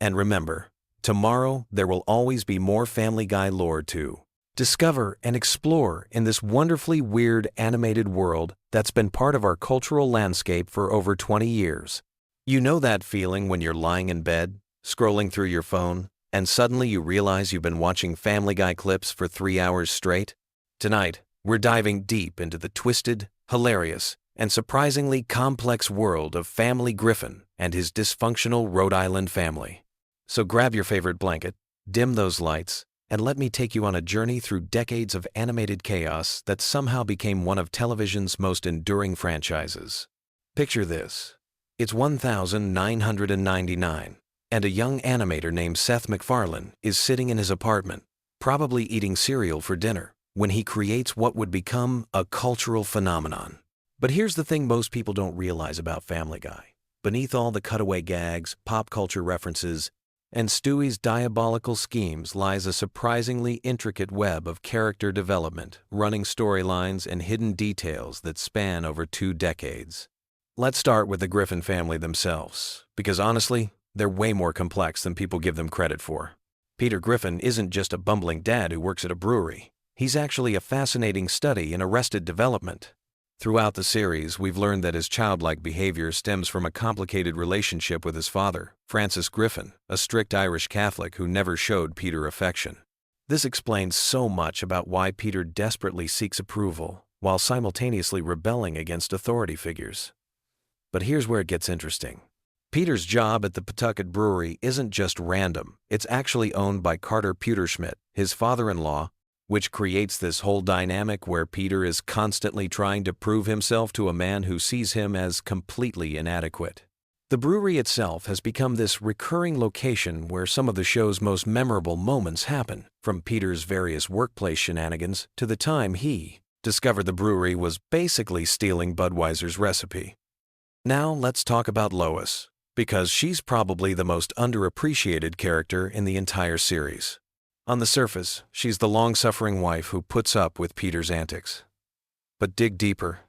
And remember, tomorrow there will always be more Family Guy lore to discover and explore in this wonderfully weird animated world that's been part of our cultural landscape for over 20 years. You know that feeling when you're lying in bed, scrolling through your phone, and suddenly you realize you've been watching Family Guy clips for 3 hours straight? Tonight, we're diving deep into the twisted, hilarious, and surprisingly complex world of Family Griffin and his dysfunctional Rhode Island family. So grab your favorite blanket, dim those lights, and let me take you on a journey through decades of animated chaos that somehow became one of television's most enduring franchises. Picture this. It's 1999, and a young animator named Seth MacFarlane is sitting in his apartment, probably eating cereal for dinner, when he creates what would become a cultural phenomenon. But here's the thing most people don't realize about Family Guy. Beneath all the cutaway gags, pop culture references, and Stewie's diabolical schemes lies a surprisingly intricate web of character development, running storylines, and hidden details that span over 2 decades. Let's start with the Griffin family themselves, because honestly, they're way more complex than people give them credit for. Peter Griffin isn't just a bumbling dad who works at a brewery. He's actually a fascinating study in arrested development. Throughout the series, we've learned that his childlike behavior stems from a complicated relationship with his father, Francis Griffin, a strict Irish Catholic who never showed Peter affection. This explains so much about why Peter desperately seeks approval, while simultaneously rebelling against authority figures. But here's where it gets interesting. Peter's job at the Pawtucket Brewery isn't just random, it's actually owned by Carter Pewterschmidt, his father-in-law, which creates this whole dynamic where Peter is constantly trying to prove himself to a man who sees him as completely inadequate. The brewery itself has become this recurring location where some of the show's most memorable moments happen, from Peter's various workplace shenanigans to the time he discovered the brewery was basically stealing Budweiser's recipe. Now let's talk about Lois, because she's probably the most underappreciated character in the entire series. On the surface, she's the long-suffering wife who puts up with Peter's antics. But dig deeper,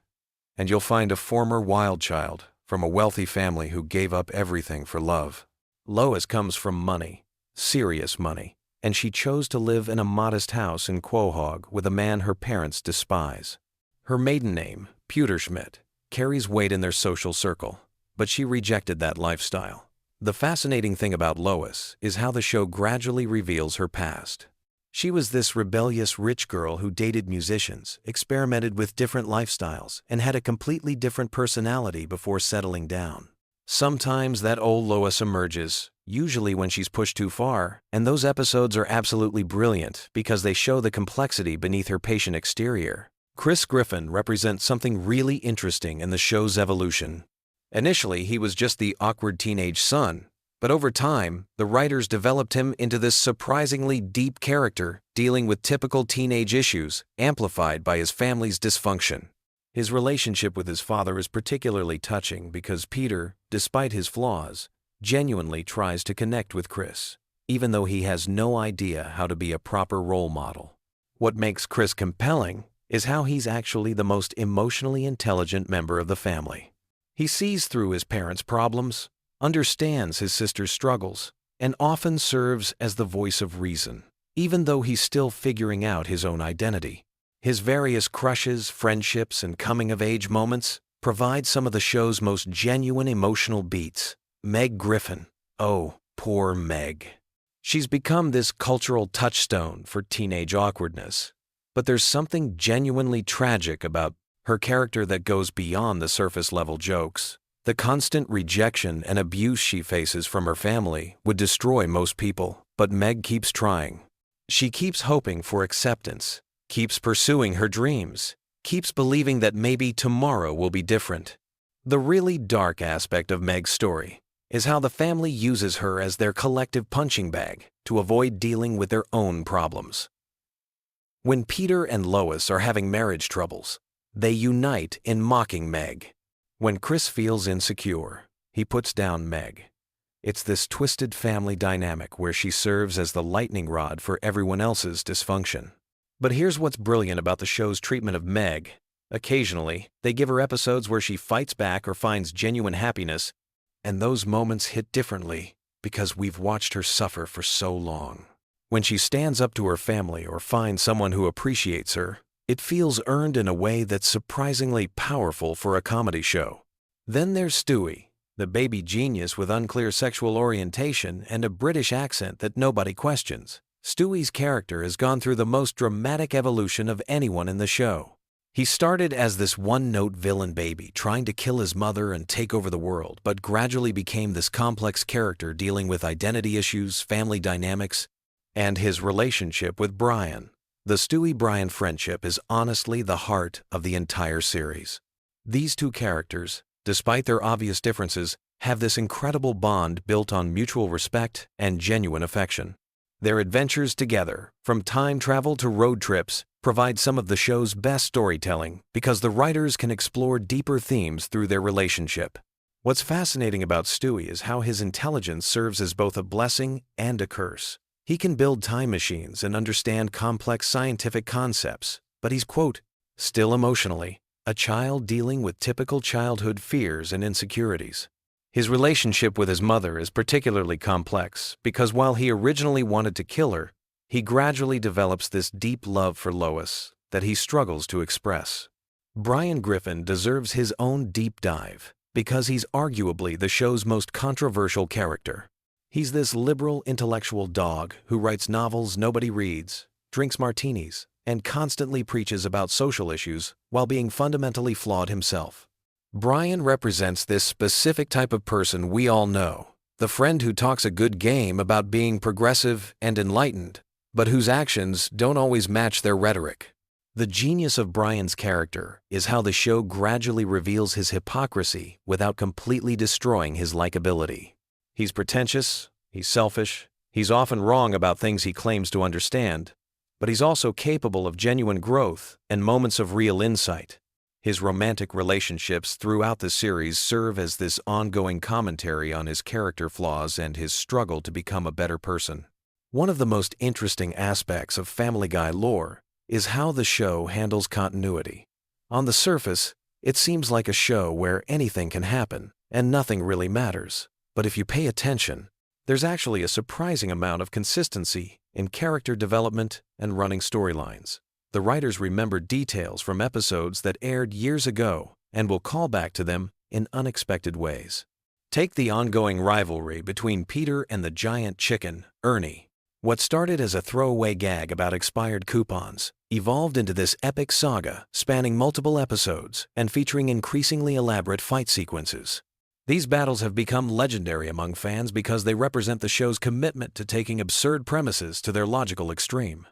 and you'll find a former wild child from a wealthy family who gave up everything for love. Lois comes from money, serious money, and she chose to live in a modest house in Quahog with a man her parents despise. Her maiden name, Pewterschmidt, carries weight in their social circle, but she rejected that lifestyle. The fascinating thing about Lois is how the show gradually reveals her past. She was this rebellious rich girl who dated musicians, experimented with different lifestyles, and had a completely different personality before settling down. Sometimes that old Lois emerges, usually when she's pushed too far, and those episodes are absolutely brilliant because they show the complexity beneath her patient exterior. Chris Griffin represents something really interesting in the show's evolution. Initially, he was just the awkward teenage son, but over time, the writers developed him into this surprisingly deep character dealing with typical teenage issues, amplified by his family's dysfunction. His relationship with his father is particularly touching because Peter, despite his flaws, genuinely tries to connect with Chris, even though he has no idea how to be a proper role model. What makes Chris compelling is how he's actually the most emotionally intelligent member of the family. He sees through his parents' problems, understands his sister's struggles, and often serves as the voice of reason, even though he's still figuring out his own identity. His various crushes, friendships, and coming-of-age moments provide some of the show's most genuine emotional beats. Meg Griffin. Oh, poor Meg. She's become this cultural touchstone for teenage awkwardness. But there's something genuinely tragic about her character that goes beyond the surface-level jokes. The constant rejection and abuse she faces from her family would destroy most people, but Meg keeps trying. She keeps hoping for acceptance, keeps pursuing her dreams, keeps believing that maybe tomorrow will be different. The really dark aspect of Meg's story is how the family uses her as their collective punching bag to avoid dealing with their own problems. When Peter and Lois are having marriage troubles, they unite in mocking Meg. When Chris feels insecure, he puts down Meg. It's this twisted family dynamic where she serves as the lightning rod for everyone else's dysfunction. But here's what's brilliant about the show's treatment of Meg. Occasionally, they give her episodes where she fights back or finds genuine happiness, and those moments hit differently because we've watched her suffer for so long. When she stands up to her family or finds someone who appreciates her, it feels earned in a way that's surprisingly powerful for a comedy show. Then there's Stewie, the baby genius with unclear sexual orientation and a British accent that nobody questions. Stewie's character has gone through the most dramatic evolution of anyone in the show. He started as this one-note villain baby trying to kill his mother and take over the world, but gradually became this complex character dealing with identity issues, family dynamics, and his relationship with Brian. The Stewie-Brian friendship is honestly the heart of the entire series. These two characters, despite their obvious differences, have this incredible bond built on mutual respect and genuine affection. Their adventures together, from time travel to road trips, provide some of the show's best storytelling because the writers can explore deeper themes through their relationship. What's fascinating about Stewie is how his intelligence serves as both a blessing and a curse. He can build time machines and understand complex scientific concepts, but he's, quote, still emotionally a child dealing with typical childhood fears and insecurities. His relationship with his mother is particularly complex because while he originally wanted to kill her, he gradually develops this deep love for Lois that he struggles to express. Brian Griffin deserves his own deep dive because he's arguably the show's most controversial character. He's this liberal intellectual dog who writes novels nobody reads, drinks martinis, and constantly preaches about social issues while being fundamentally flawed himself. Brian represents this specific type of person we all know, the friend who talks a good game about being progressive and enlightened, but whose actions don't always match their rhetoric. The genius of Brian's character is how the show gradually reveals his hypocrisy without completely destroying his likability. He's pretentious, he's selfish, he's often wrong about things he claims to understand, but he's also capable of genuine growth and moments of real insight. His romantic relationships throughout the series serve as this ongoing commentary on his character flaws and his struggle to become a better person. One of the most interesting aspects of Family Guy lore is how the show handles continuity. On the surface, it seems like a show where anything can happen and nothing really matters. But if you pay attention, there's actually a surprising amount of consistency in character development and running storylines. The writers remember details from episodes that aired years ago and will call back to them in unexpected ways. Take the ongoing rivalry between Peter and the giant chicken, Ernie. What started as a throwaway gag about expired coupons evolved into this epic saga spanning multiple episodes and featuring increasingly elaborate fight sequences. These battles have become legendary among fans because they represent the show's commitment to taking absurd premises to their logical extreme.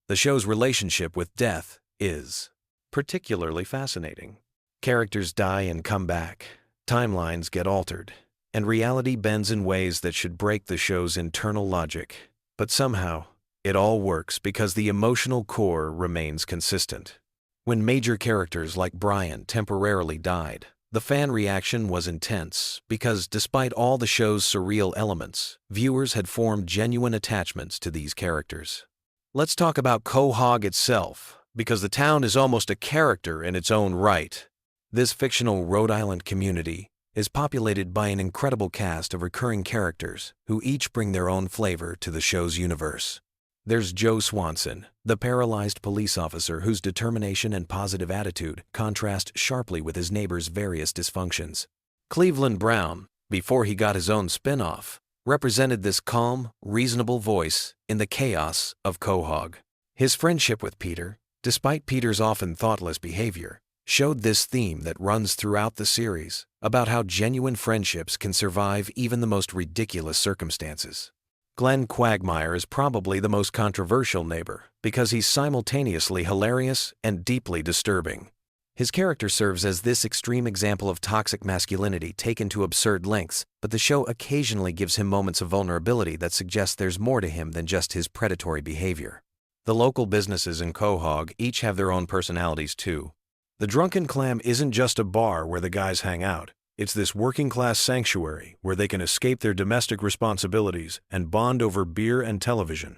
The show's relationship with death is particularly fascinating. Characters die and come back, timelines get altered, and reality bends in ways that should break the show's internal logic. But somehow, it all works because the emotional core remains consistent. When major characters like Brian temporarily died, the fan reaction was intense because despite all the show's surreal elements, viewers had formed genuine attachments to these characters. Let's talk about Quahog itself, because the town is almost a character in its own right. This fictional Rhode Island community is populated by an incredible cast of recurring characters who each bring their own flavor to the show's universe. There's Joe Swanson, the paralyzed police officer whose determination and positive attitude contrast sharply with his neighbor's various dysfunctions. Cleveland Brown, before he got his own spin-off, represented this calm, reasonable voice in the chaos of Quahog. His friendship with Peter, despite Peter's often thoughtless behavior, showed this theme that runs throughout the series about how genuine friendships can survive even the most ridiculous circumstances. Glenn Quagmire is probably the most controversial neighbor because he's simultaneously hilarious and deeply disturbing. His character serves as this extreme example of toxic masculinity taken to absurd lengths, but the show occasionally gives him moments of vulnerability that suggest there's more to him than just his predatory behavior. The local businesses in Quahog each have their own personalities too. The Drunken Clam isn't just a bar where the guys hang out. It's this working-class sanctuary where they can escape their domestic responsibilities and bond over beer and television.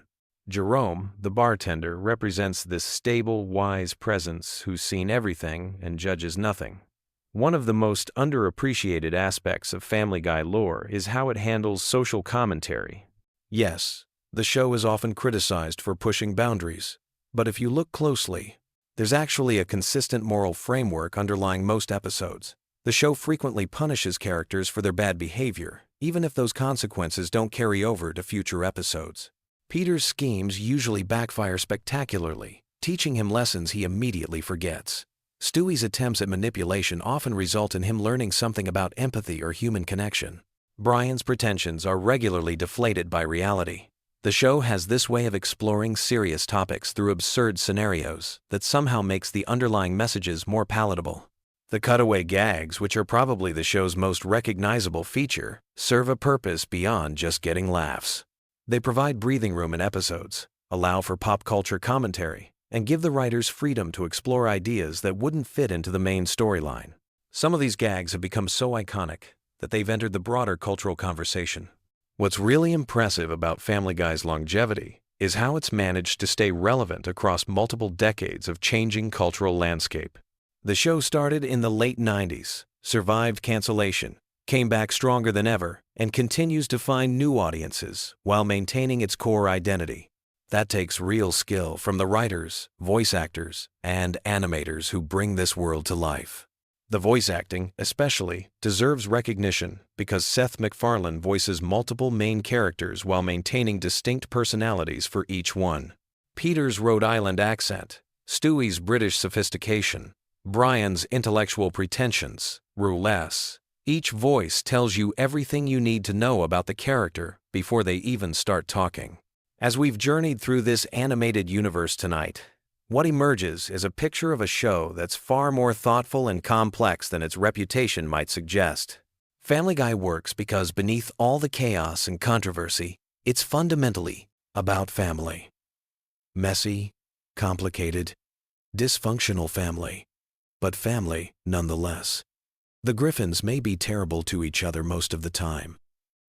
Jerome, the bartender, represents this stable, wise presence who's seen everything and judges nothing. One of the most underappreciated aspects of Family Guy lore is how it handles social commentary. Yes, the show is often criticized for pushing boundaries, but if you look closely, there's actually a consistent moral framework underlying most episodes. The show frequently punishes characters for their bad behavior, even if those consequences don't carry over to future episodes. Peter's schemes usually backfire spectacularly, teaching him lessons he immediately forgets. Stewie's attempts at manipulation often result in him learning something about empathy or human connection. Brian's pretensions are regularly deflated by reality. The show has this way of exploring serious topics through absurd scenarios that somehow makes the underlying messages more palatable. The cutaway gags, which are probably the show's most recognizable feature, serve a purpose beyond just getting laughs. They provide breathing room in episodes, allow for pop culture commentary, and give the writers freedom to explore ideas that wouldn't fit into the main storyline. Some of these gags have become so iconic that they've entered the broader cultural conversation. What's really impressive about Family Guy's longevity is how it's managed to stay relevant across multiple decades of changing cultural landscape. The show started in the late 90s, survived cancellation, came back stronger than ever, and continues to find new audiences while maintaining its core identity. That takes real skill from the writers, voice actors, and animators who bring this world to life. The voice acting, especially, deserves recognition because Seth MacFarlane voices multiple main characters while maintaining distinct personalities for each one. Peter's Rhode Island accent, Stewie's British sophistication, Brian's intellectual pretensions, roulette. Each voice tells you everything you need to know about the character before they even start talking. As we've journeyed through this animated universe tonight, what emerges is a picture of a show that's far more thoughtful and complex than its reputation might suggest. Family Guy works because beneath all the chaos and controversy, it's fundamentally about family. Messy, complicated, dysfunctional family, but family nonetheless. The Griffins may be terrible to each other most of the time,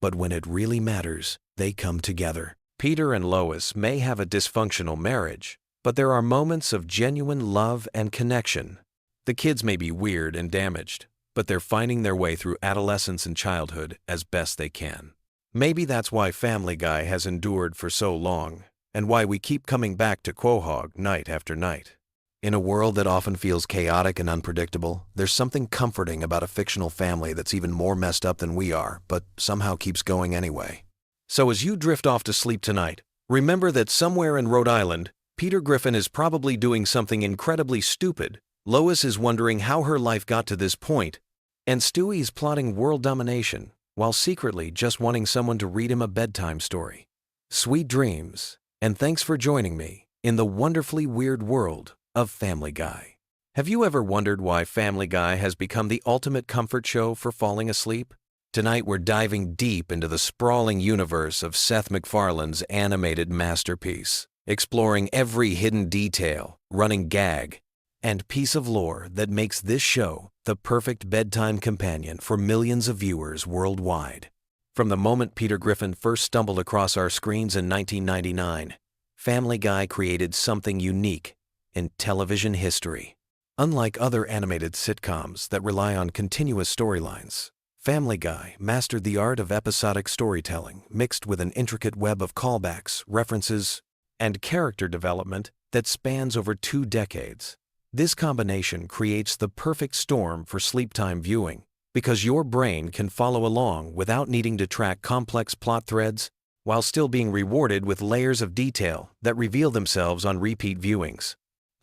but when it really matters, they come together. Peter and Lois may have a dysfunctional marriage, but there are moments of genuine love and connection. The kids may be weird and damaged, but they're finding their way through adolescence and childhood as best they can. Maybe that's why Family Guy has endured for so long, and why we keep coming back to Quahog night after night. In a world that often feels chaotic and unpredictable, there's something comforting about a fictional family that's even more messed up than we are, but somehow keeps going anyway. So as you drift off to sleep tonight, remember that somewhere in Rhode Island, Peter Griffin is probably doing something incredibly stupid, Lois is wondering how her life got to this point, and Stewie is plotting world domination while secretly just wanting someone to read him a bedtime story. Sweet dreams, and thanks for joining me in the wonderfully weird world of Family Guy. Have you ever wondered why Family Guy has become the ultimate comfort show for falling asleep? Tonight we're diving deep into the sprawling universe of Seth MacFarlane's animated masterpiece, exploring every hidden detail, running gag, and piece of lore that makes this show the perfect bedtime companion for millions of viewers worldwide. From the moment Peter Griffin first stumbled across our screens in 1999, Family Guy created something unique in television history. Unlike other animated sitcoms that rely on continuous storylines, Family Guy mastered the art of episodic storytelling mixed with an intricate web of callbacks, references, and character development that spans over 2 decades. This combination creates the perfect storm for sleep-time viewing because your brain can follow along without needing to track complex plot threads while still being rewarded with layers of detail that reveal themselves on repeat viewings.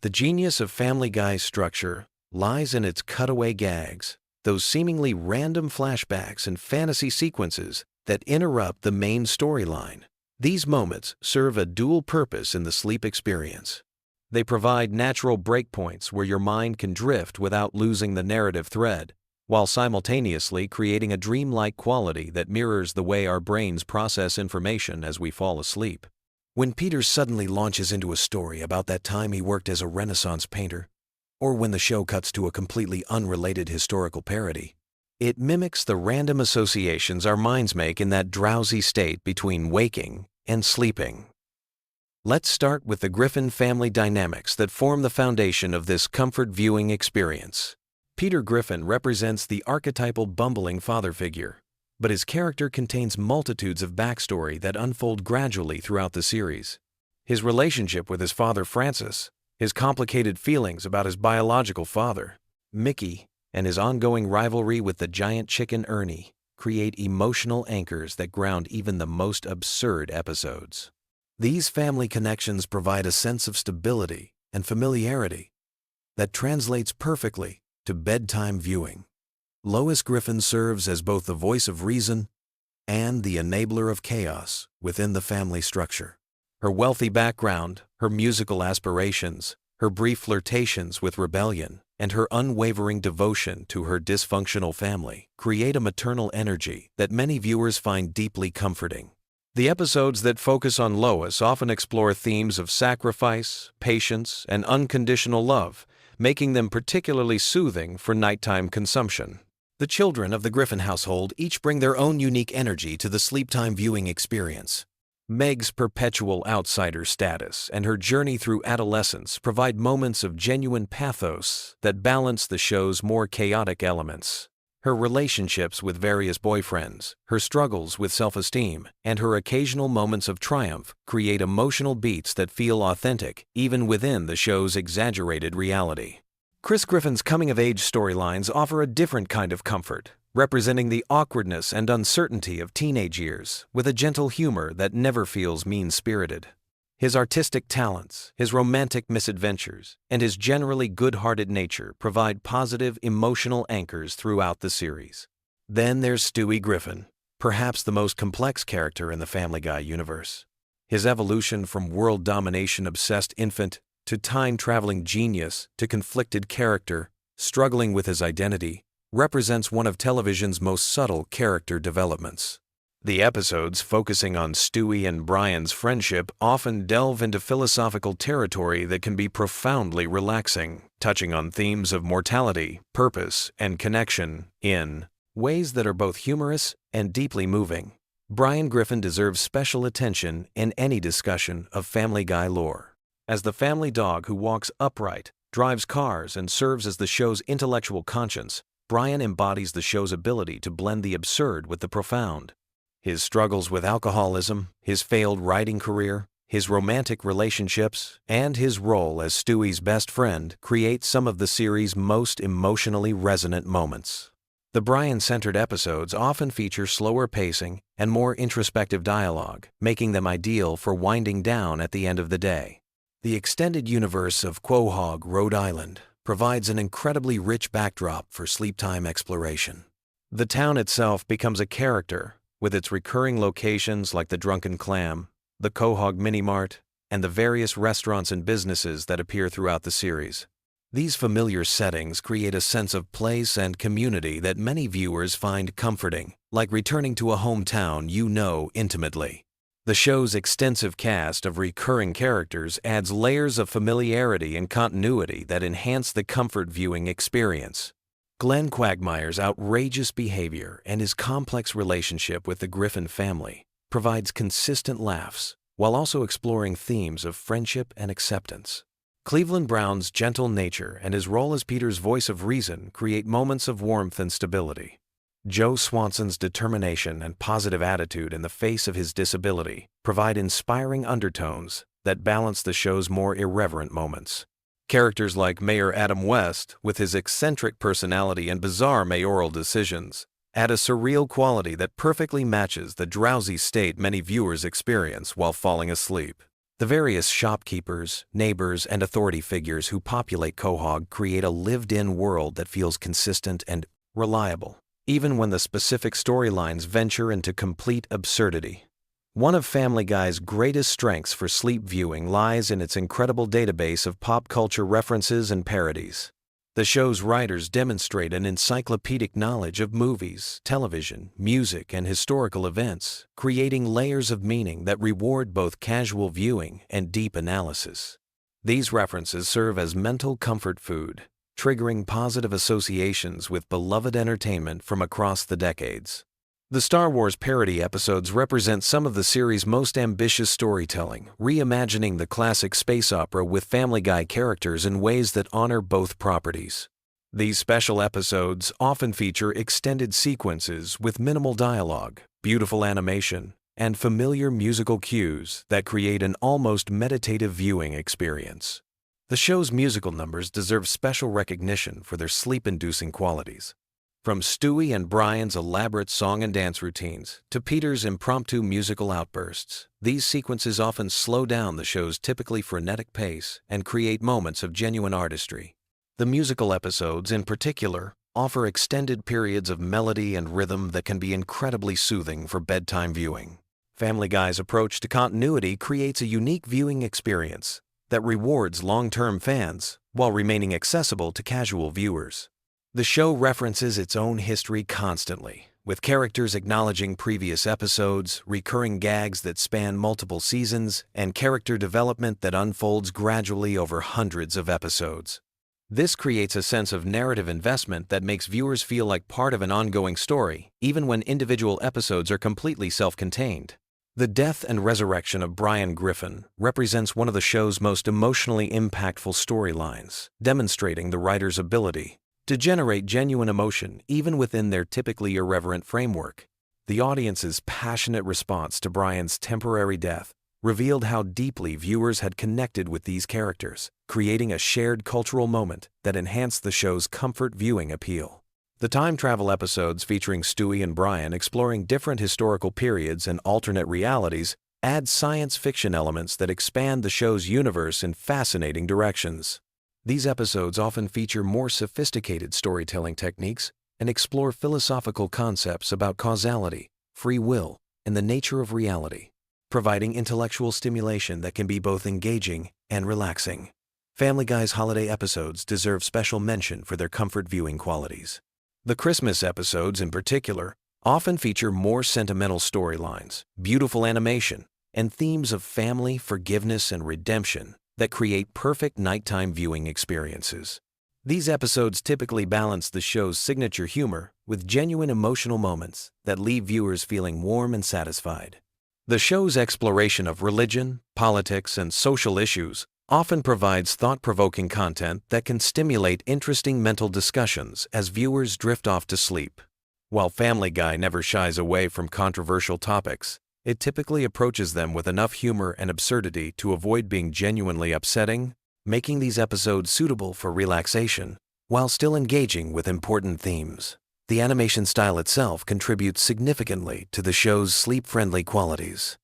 The genius of Family Guy's structure lies in its cutaway gags, those seemingly random flashbacks and fantasy sequences that interrupt the main storyline. These moments serve a dual purpose in the sleep experience. They provide natural breakpoints where your mind can drift without losing the narrative thread, while simultaneously creating a dreamlike quality that mirrors the way our brains process information as we fall asleep. When Peter suddenly launches into a story about that time he worked as a Renaissance painter, or when the show cuts to a completely unrelated historical parody, it mimics the random associations our minds make in that drowsy state between waking and sleeping. Let's start with the Griffin family dynamics that form the foundation of this comfort viewing experience. Peter Griffin represents the archetypal bumbling father figure, but his character contains multitudes of backstory that unfold gradually throughout the series. His relationship with his father Francis, his complicated feelings about his biological father, Mickey, and his ongoing rivalry with the giant chicken Ernie create emotional anchors that ground even the most absurd episodes. These family connections provide a sense of stability and familiarity that translates perfectly to bedtime viewing. Lois Griffin serves as both the voice of reason and the enabler of chaos within the family structure. Her wealthy background, her musical aspirations, her brief flirtations with rebellion, and her unwavering devotion to her dysfunctional family create a maternal energy that many viewers find deeply comforting. The episodes that focus on Lois often explore themes of sacrifice, patience, and unconditional love, making them particularly soothing for nighttime consumption. The children of the Griffin household each bring their own unique energy to the sleep-time viewing experience. Meg's perpetual outsider status and her journey through adolescence provide moments of genuine pathos that balance the show's more chaotic elements. Her relationships with various boyfriends, her struggles with self-esteem, and her occasional moments of triumph create emotional beats that feel authentic even within the show's exaggerated reality. Chris Griffin's coming-of-age storylines offer a different kind of comfort, representing the awkwardness and uncertainty of teenage years with a gentle humor that never feels mean-spirited. His artistic talents, his romantic misadventures, and his generally good-hearted nature provide positive emotional anchors throughout the series. Then there's Stewie Griffin, perhaps the most complex character in the Family Guy universe. His evolution from world domination-obsessed infant to time-traveling genius to conflicted character, struggling with his identity, represents one of television's most subtle character developments. The episodes focusing on Stewie and Brian's friendship often delve into philosophical territory that can be profoundly relaxing, touching on themes of mortality, purpose, and connection in ways that are both humorous and deeply moving. Brian Griffin deserves special attention in any discussion of Family Guy lore. As the family dog who walks upright, drives cars, and serves as the show's intellectual conscience, Brian embodies the show's ability to blend the absurd with the profound. His struggles with alcoholism, his failed writing career, his romantic relationships, and his role as Stewie's best friend create some of the series' most emotionally resonant moments. The Brian-centered episodes often feature slower pacing and more introspective dialogue, making them ideal for winding down at the end of the day. The extended universe of Quahog, Rhode Island, provides an incredibly rich backdrop for sleep-time exploration. The town itself becomes a character, with its recurring locations like the Drunken Clam, the Quahog Mini-Mart, and the various restaurants and businesses that appear throughout the series. These familiar settings create a sense of place and community that many viewers find comforting, like returning to a hometown you know intimately. The show's extensive cast of recurring characters adds layers of familiarity and continuity that enhance the comfort viewing experience. Glenn Quagmire's outrageous behavior and his complex relationship with the Griffin family provides consistent laughs while also exploring themes of friendship and acceptance. Cleveland Brown's gentle nature and his role as Peter's voice of reason create moments of warmth and stability. Joe Swanson's determination and positive attitude in the face of his disability provide inspiring undertones that balance the show's more irreverent moments. Characters like Mayor Adam West, with his eccentric personality and bizarre mayoral decisions, add a surreal quality that perfectly matches the drowsy state many viewers experience while falling asleep. The various shopkeepers, neighbors, and authority figures who populate Quahog create a lived-in world that feels consistent and reliable, even when the specific storylines venture into complete absurdity. One of Family Guy's greatest strengths for sleep viewing lies in its incredible database of pop culture references and parodies. The show's writers demonstrate an encyclopedic knowledge of movies, television, music, and historical events, creating layers of meaning that reward both casual viewing and deep analysis. These references serve as mental comfort food, triggering positive associations with beloved entertainment from across the decades. The Star Wars parody episodes represent some of the series' most ambitious storytelling, reimagining the classic space opera with Family Guy characters in ways that honor both properties. These special episodes often feature extended sequences with minimal dialogue, beautiful animation, and familiar musical cues that create an almost meditative viewing experience. The show's musical numbers deserve special recognition for their sleep-inducing qualities. From Stewie and Brian's elaborate song and dance routines to Peter's impromptu musical outbursts, these sequences often slow down the show's typically frenetic pace and create moments of genuine artistry. The musical episodes, in particular, offer extended periods of melody and rhythm that can be incredibly soothing for bedtime viewing. Family Guy's approach to continuity creates a unique viewing experience that rewards long-term fans while remaining accessible to casual viewers. The show references its own history constantly, with characters acknowledging previous episodes, recurring gags that span multiple seasons, and character development that unfolds gradually over hundreds of episodes. This creates a sense of narrative investment that makes viewers feel like part of an ongoing story, even when individual episodes are completely self-contained. The death and resurrection of Brian Griffin represents one of the show's most emotionally impactful storylines, demonstrating the writer's ability to generate genuine emotion even within their typically irreverent framework. The audience's passionate response to Brian's temporary death revealed how deeply viewers had connected with these characters, creating a shared cultural moment that enhanced the show's comfort viewing appeal. The time travel episodes featuring Stewie and Brian exploring different historical periods and alternate realities add science fiction elements that expand the show's universe in fascinating directions. These episodes often feature more sophisticated storytelling techniques and explore philosophical concepts about causality, free will, and the nature of reality, providing intellectual stimulation that can be both engaging and relaxing. Family Guy's holiday episodes deserve special mention for their comfort viewing qualities. The Christmas episodes, in particular, often feature more sentimental storylines, beautiful animation, and themes of family, forgiveness, and redemption that create perfect nighttime viewing experiences. These episodes typically balance the show's signature humor with genuine emotional moments that leave viewers feeling warm and satisfied. The show's exploration of religion, politics, and social issues often provides thought-provoking content that can stimulate interesting mental discussions as viewers drift off to sleep. While Family Guy never shies away from controversial topics, it typically approaches them with enough humor and absurdity to avoid being genuinely upsetting, making these episodes suitable for relaxation while still engaging with important themes. The animation style itself contributes significantly to the show's sleep-friendly qualities.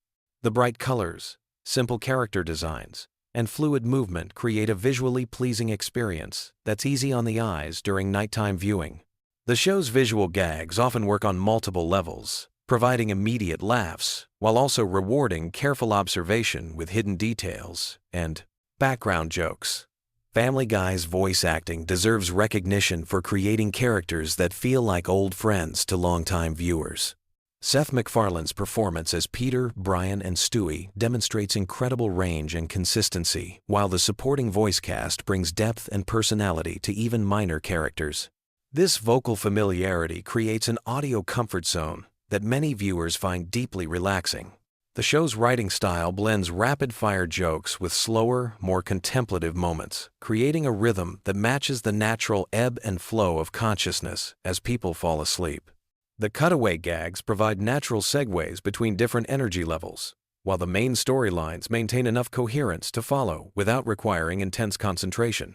The bright colors, simple character designs, and fluid movement create a visually pleasing experience that's easy on the eyes during nighttime viewing. The show's visual gags often work on multiple levels, providing immediate laughs while also rewarding careful observation with hidden details and background jokes. Family Guy's voice acting deserves recognition for creating characters that feel like old friends to longtime viewers. Seth MacFarlane's performance as Peter, Brian, and Stewie demonstrates incredible range and consistency, while the supporting voice cast brings depth and personality to even minor characters. This vocal familiarity creates an audio comfort zone that many viewers find deeply relaxing. The show's writing style blends rapid-fire jokes with slower, more contemplative moments, creating a rhythm that matches the natural ebb and flow of consciousness as people fall asleep. The cutaway gags provide natural segues between different energy levels, while the main storylines maintain enough coherence to follow without requiring intense concentration.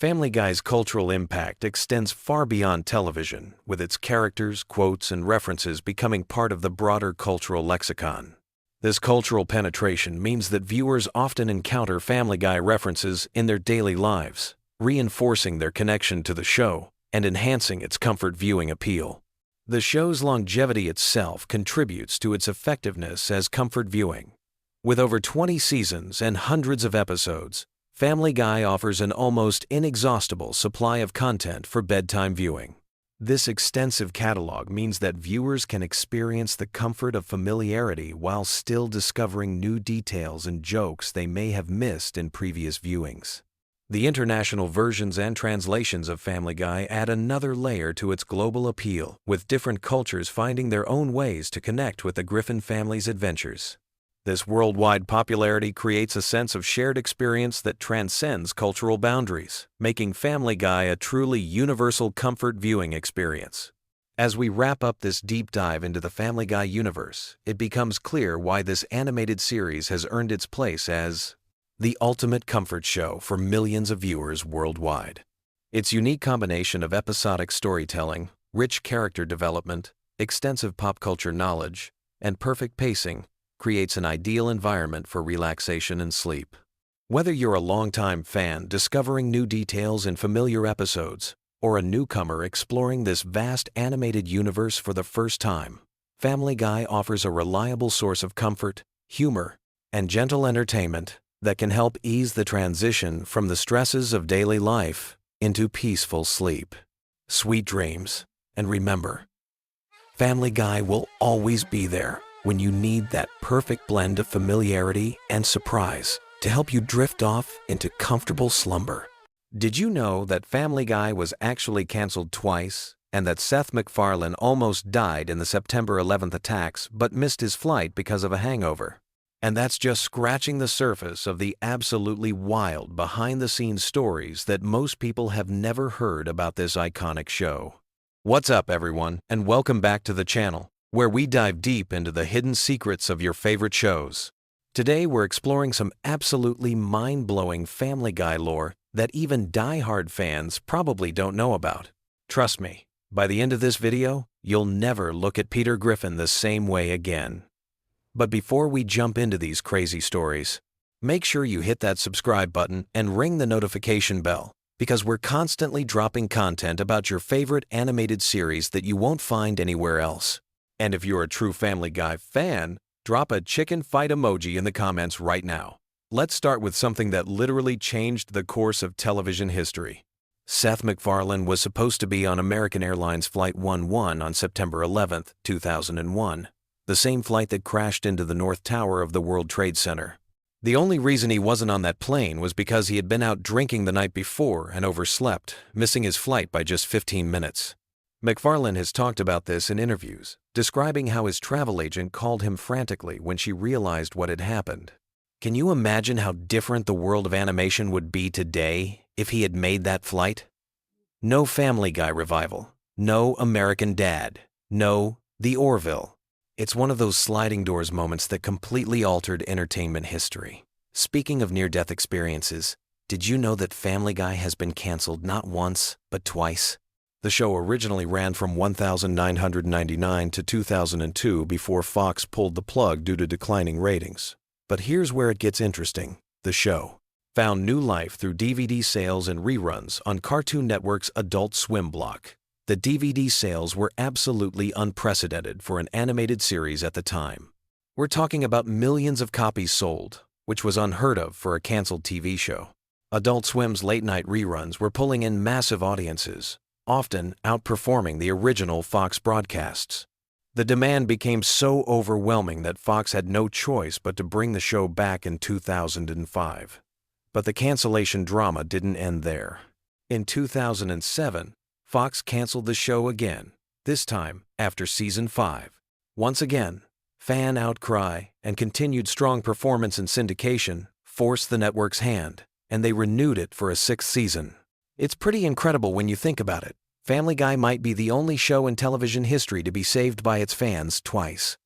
Family Guy's cultural impact extends far beyond television, with its characters, quotes, and references becoming part of the broader cultural lexicon. This cultural penetration means that viewers often encounter Family Guy references in their daily lives, reinforcing their connection to the show and enhancing its comfort viewing appeal. The show's longevity itself contributes to its effectiveness as comfort viewing. With over 20 seasons and hundreds of episodes, Family Guy offers an almost inexhaustible supply of content for bedtime viewing. This extensive catalog means that viewers can experience the comfort of familiarity while still discovering new details and jokes they may have missed in previous viewings. The international versions and translations of Family Guy add another layer to its global appeal, with different cultures finding their own ways to connect with the Griffin family's adventures. This worldwide popularity creates a sense of shared experience that transcends cultural boundaries, making Family Guy a truly universal comfort viewing experience. As we wrap up this deep dive into the Family Guy universe, it becomes clear why this animated series has earned its place as the ultimate comfort show for millions of viewers worldwide. Its unique combination of episodic storytelling, rich character development, extensive pop culture knowledge, and perfect pacing creates an ideal environment for relaxation and sleep. Whether you're a longtime fan discovering new details in familiar episodes, or a newcomer exploring this vast animated universe for the first time, Family Guy offers a reliable source of comfort, humor, and gentle entertainment that can help ease the transition from the stresses of daily life into peaceful sleep. Sweet dreams, and remember, Family Guy will always be there when you need that perfect blend of familiarity and surprise to help you drift off into comfortable slumber. Did you know that Family Guy was actually canceled twice, and that Seth MacFarlane almost died in the September 11th attacks but missed his flight because of a hangover? And that's just scratching the surface of the absolutely wild behind-the-scenes stories that most people have never heard about this iconic show. What's up, everyone, and welcome back to the channel, where we dive deep into the hidden secrets of your favorite shows. Today, we're exploring some absolutely mind-blowing Family Guy lore that even die-hard fans probably don't know about. Trust me, by the end of this video, you'll never look at Peter Griffin the same way again. But before we jump into these crazy stories, make sure you hit that subscribe button and ring the notification bell, because we're constantly dropping content about your favorite animated series that you won't find anywhere else. And if you're a true Family Guy fan, drop a chicken fight emoji in the comments right now. Let's start with something that literally changed the course of television history. Seth MacFarlane was supposed to be on American Airlines Flight 11 on September 11, 2001, the same flight that crashed into the North Tower of the World Trade Center. The only reason he wasn't on that plane was because he had been out drinking the night before and overslept, missing his flight by just 15 minutes. MacFarlane has talked about this in interviews, describing how his travel agent called him frantically when she realized what had happened. Can you imagine how different the world of animation would be today if he had made that flight? No Family Guy revival, no American Dad, no The Orville. It's one of those sliding doors moments that completely altered entertainment history. Speaking of near-death experiences, did you know that Family Guy has been canceled not once, but twice? The show originally ran from 1999 to 2002 before Fox pulled the plug due to declining ratings. But here's where it gets interesting. The show found new life through DVD sales and reruns on Cartoon Network's Adult Swim block. The DVD sales were absolutely unprecedented for an animated series at the time. We're talking about millions of copies sold, which was unheard of for a canceled TV show. Adult Swim's late-night reruns were pulling in massive audiences, often outperforming the original Fox broadcasts. The demand became so overwhelming that Fox had no choice but to bring the show back in 2005. But the cancellation drama didn't end there. In 2007, Fox canceled the show again, this time after Season 5. Once again, fan outcry and continued strong performance in syndication forced the network's hand, and they renewed it for a 6th season. It's pretty incredible when you think about it. Family Guy might be the only show in television history to be saved by its fans twice.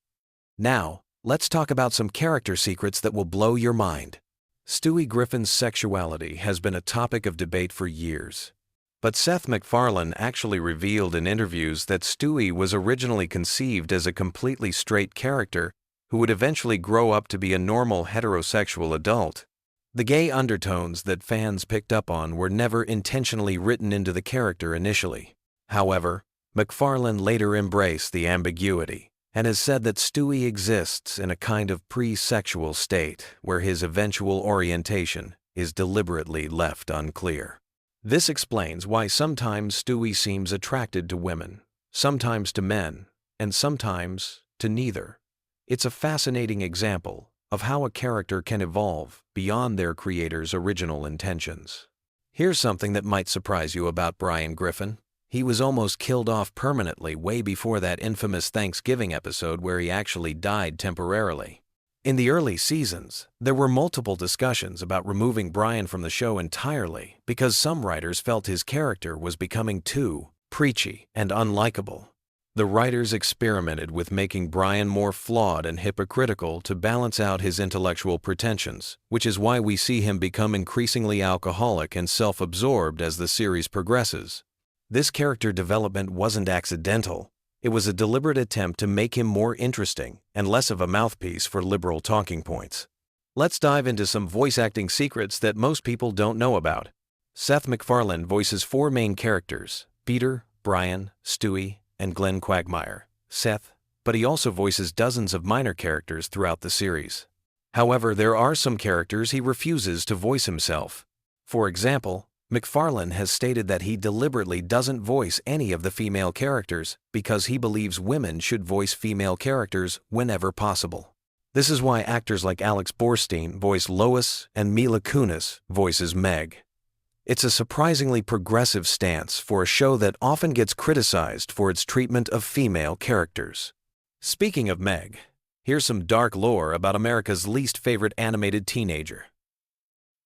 Now, let's talk about some character secrets that will blow your mind. Stewie Griffin's sexuality has been a topic of debate for years. But Seth MacFarlane actually revealed in interviews that Stewie was originally conceived as a completely straight character who would eventually grow up to be a normal heterosexual adult. The gay undertones that fans picked up on were never intentionally written into the character initially. However, MacFarlane later embraced the ambiguity and has said that Stewie exists in a kind of pre-sexual state where his eventual orientation is deliberately left unclear. This explains why sometimes Stewie seems attracted to women, sometimes to men, and sometimes to neither. It's a fascinating example of how a character can evolve beyond their creator's original intentions. Here's something that might surprise you about Brian Griffin. He was almost killed off permanently way before that infamous Thanksgiving episode where he actually died temporarily. In the early seasons, there were multiple discussions about removing Brian from the show entirely because some writers felt his character was becoming too preachy and unlikable. The writers experimented with making Brian more flawed and hypocritical to balance out his intellectual pretensions, which is why we see him become increasingly alcoholic and self-absorbed as the series progresses. This character development wasn't accidental. It was a deliberate attempt to make him more interesting and less of a mouthpiece for liberal talking points. Let's dive into some voice acting secrets that most people don't know about. Seth MacFarlane voices 4 main characters: Peter, Brian, Stewie, and Glenn Quagmire. Seth, but he also voices dozens of minor characters throughout the series. However, there are some characters he refuses to voice himself. For example, MacFarlane has stated that he deliberately doesn't voice any of the female characters because he believes women should voice female characters whenever possible. This is why actors like Alex Borstein voice Lois and Mila Kunis voices Meg. It's a surprisingly progressive stance for a show that often gets criticized for its treatment of female characters. Speaking of Meg, here's some dark lore about America's least favorite animated teenager.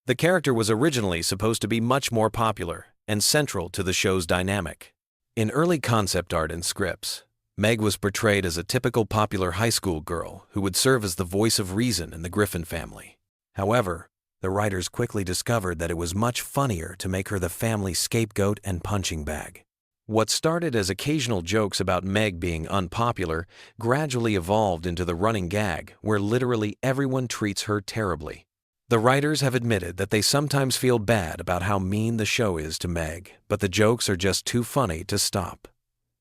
The character was originally supposed to be much more popular and central to the show's dynamic. In early concept art and scripts, Meg was portrayed as a typical popular high school girl who would serve as the voice of reason in the Griffin family. However, the writers quickly discovered that it was much funnier to make her the family's scapegoat and punching bag. What started as occasional jokes about Meg being unpopular gradually evolved into the running gag where literally everyone treats her terribly. The writers have admitted that they sometimes feel bad about how mean the show is to Meg, but the jokes are just too funny to stop.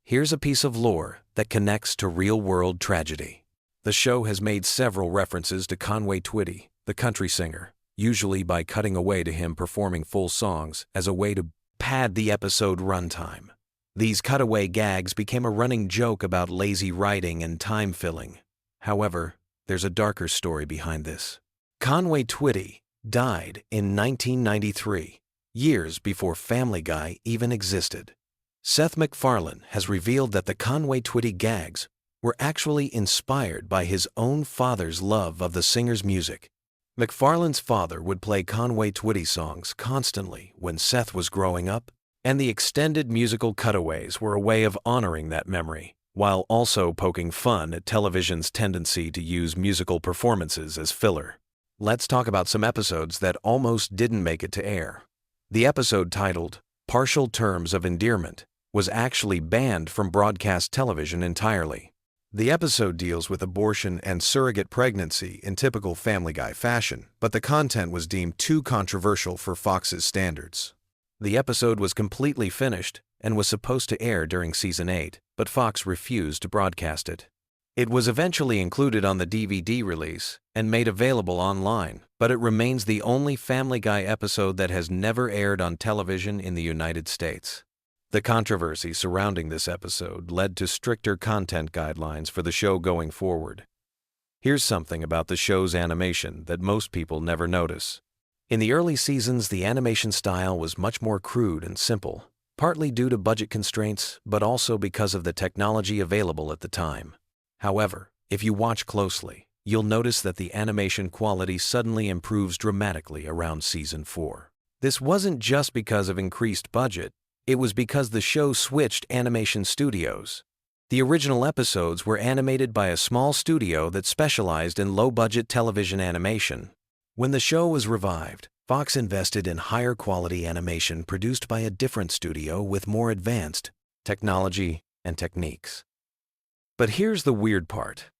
Here's a piece of lore that connects to real-world tragedy. The show has made several references to Conway Twitty, the country singer, usually by cutting away to him performing full songs as a way to pad the episode runtime. These cutaway gags became a running joke about lazy writing and time filling. However, there's a darker story behind this. Conway Twitty died in 1993, years before Family Guy even existed. Seth MacFarlane has revealed that the Conway Twitty gags were actually inspired by his own father's love of the singer's music. MacFarlane's father would play Conway Twitty songs constantly when Seth was growing up, and the extended musical cutaways were a way of honoring that memory, while also poking fun at television's tendency to use musical performances as filler. Let's talk about some episodes that almost didn't make it to air. The episode titled Partial Terms of Endearment was actually banned from broadcast television entirely. The episode deals with abortion and surrogate pregnancy in typical Family Guy fashion, but the content was deemed too controversial for Fox's standards. The episode was completely finished and was supposed to air during Season 8, but Fox refused to broadcast it. It was eventually included on the DVD release and made available online, but it remains the only Family Guy episode that has never aired on television in the United States. The controversy surrounding this episode led to stricter content guidelines for the show going forward. Here's something about the show's animation that most people never notice. In the early seasons, the animation style was much more crude and simple, partly due to budget constraints, but also because of the technology available at the time. However, if you watch closely, you'll notice that the animation quality suddenly improves dramatically around Season 4. This wasn't just because of increased budget, it was because the show switched animation studios. The original episodes were animated by a small studio that specialized in low-budget television animation. When the show was revived, Fox invested in higher quality animation produced by a different studio with more advanced technology and techniques. But here's the weird part.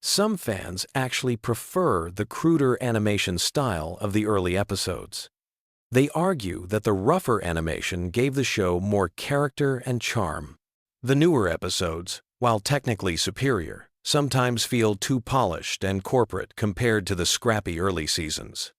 Some fans actually prefer the cruder animation style of the early episodes. They argue that the rougher animation gave the show more character and charm. The newer episodes, while technically superior, sometimes feel too polished and corporate compared to the scrappy early seasons.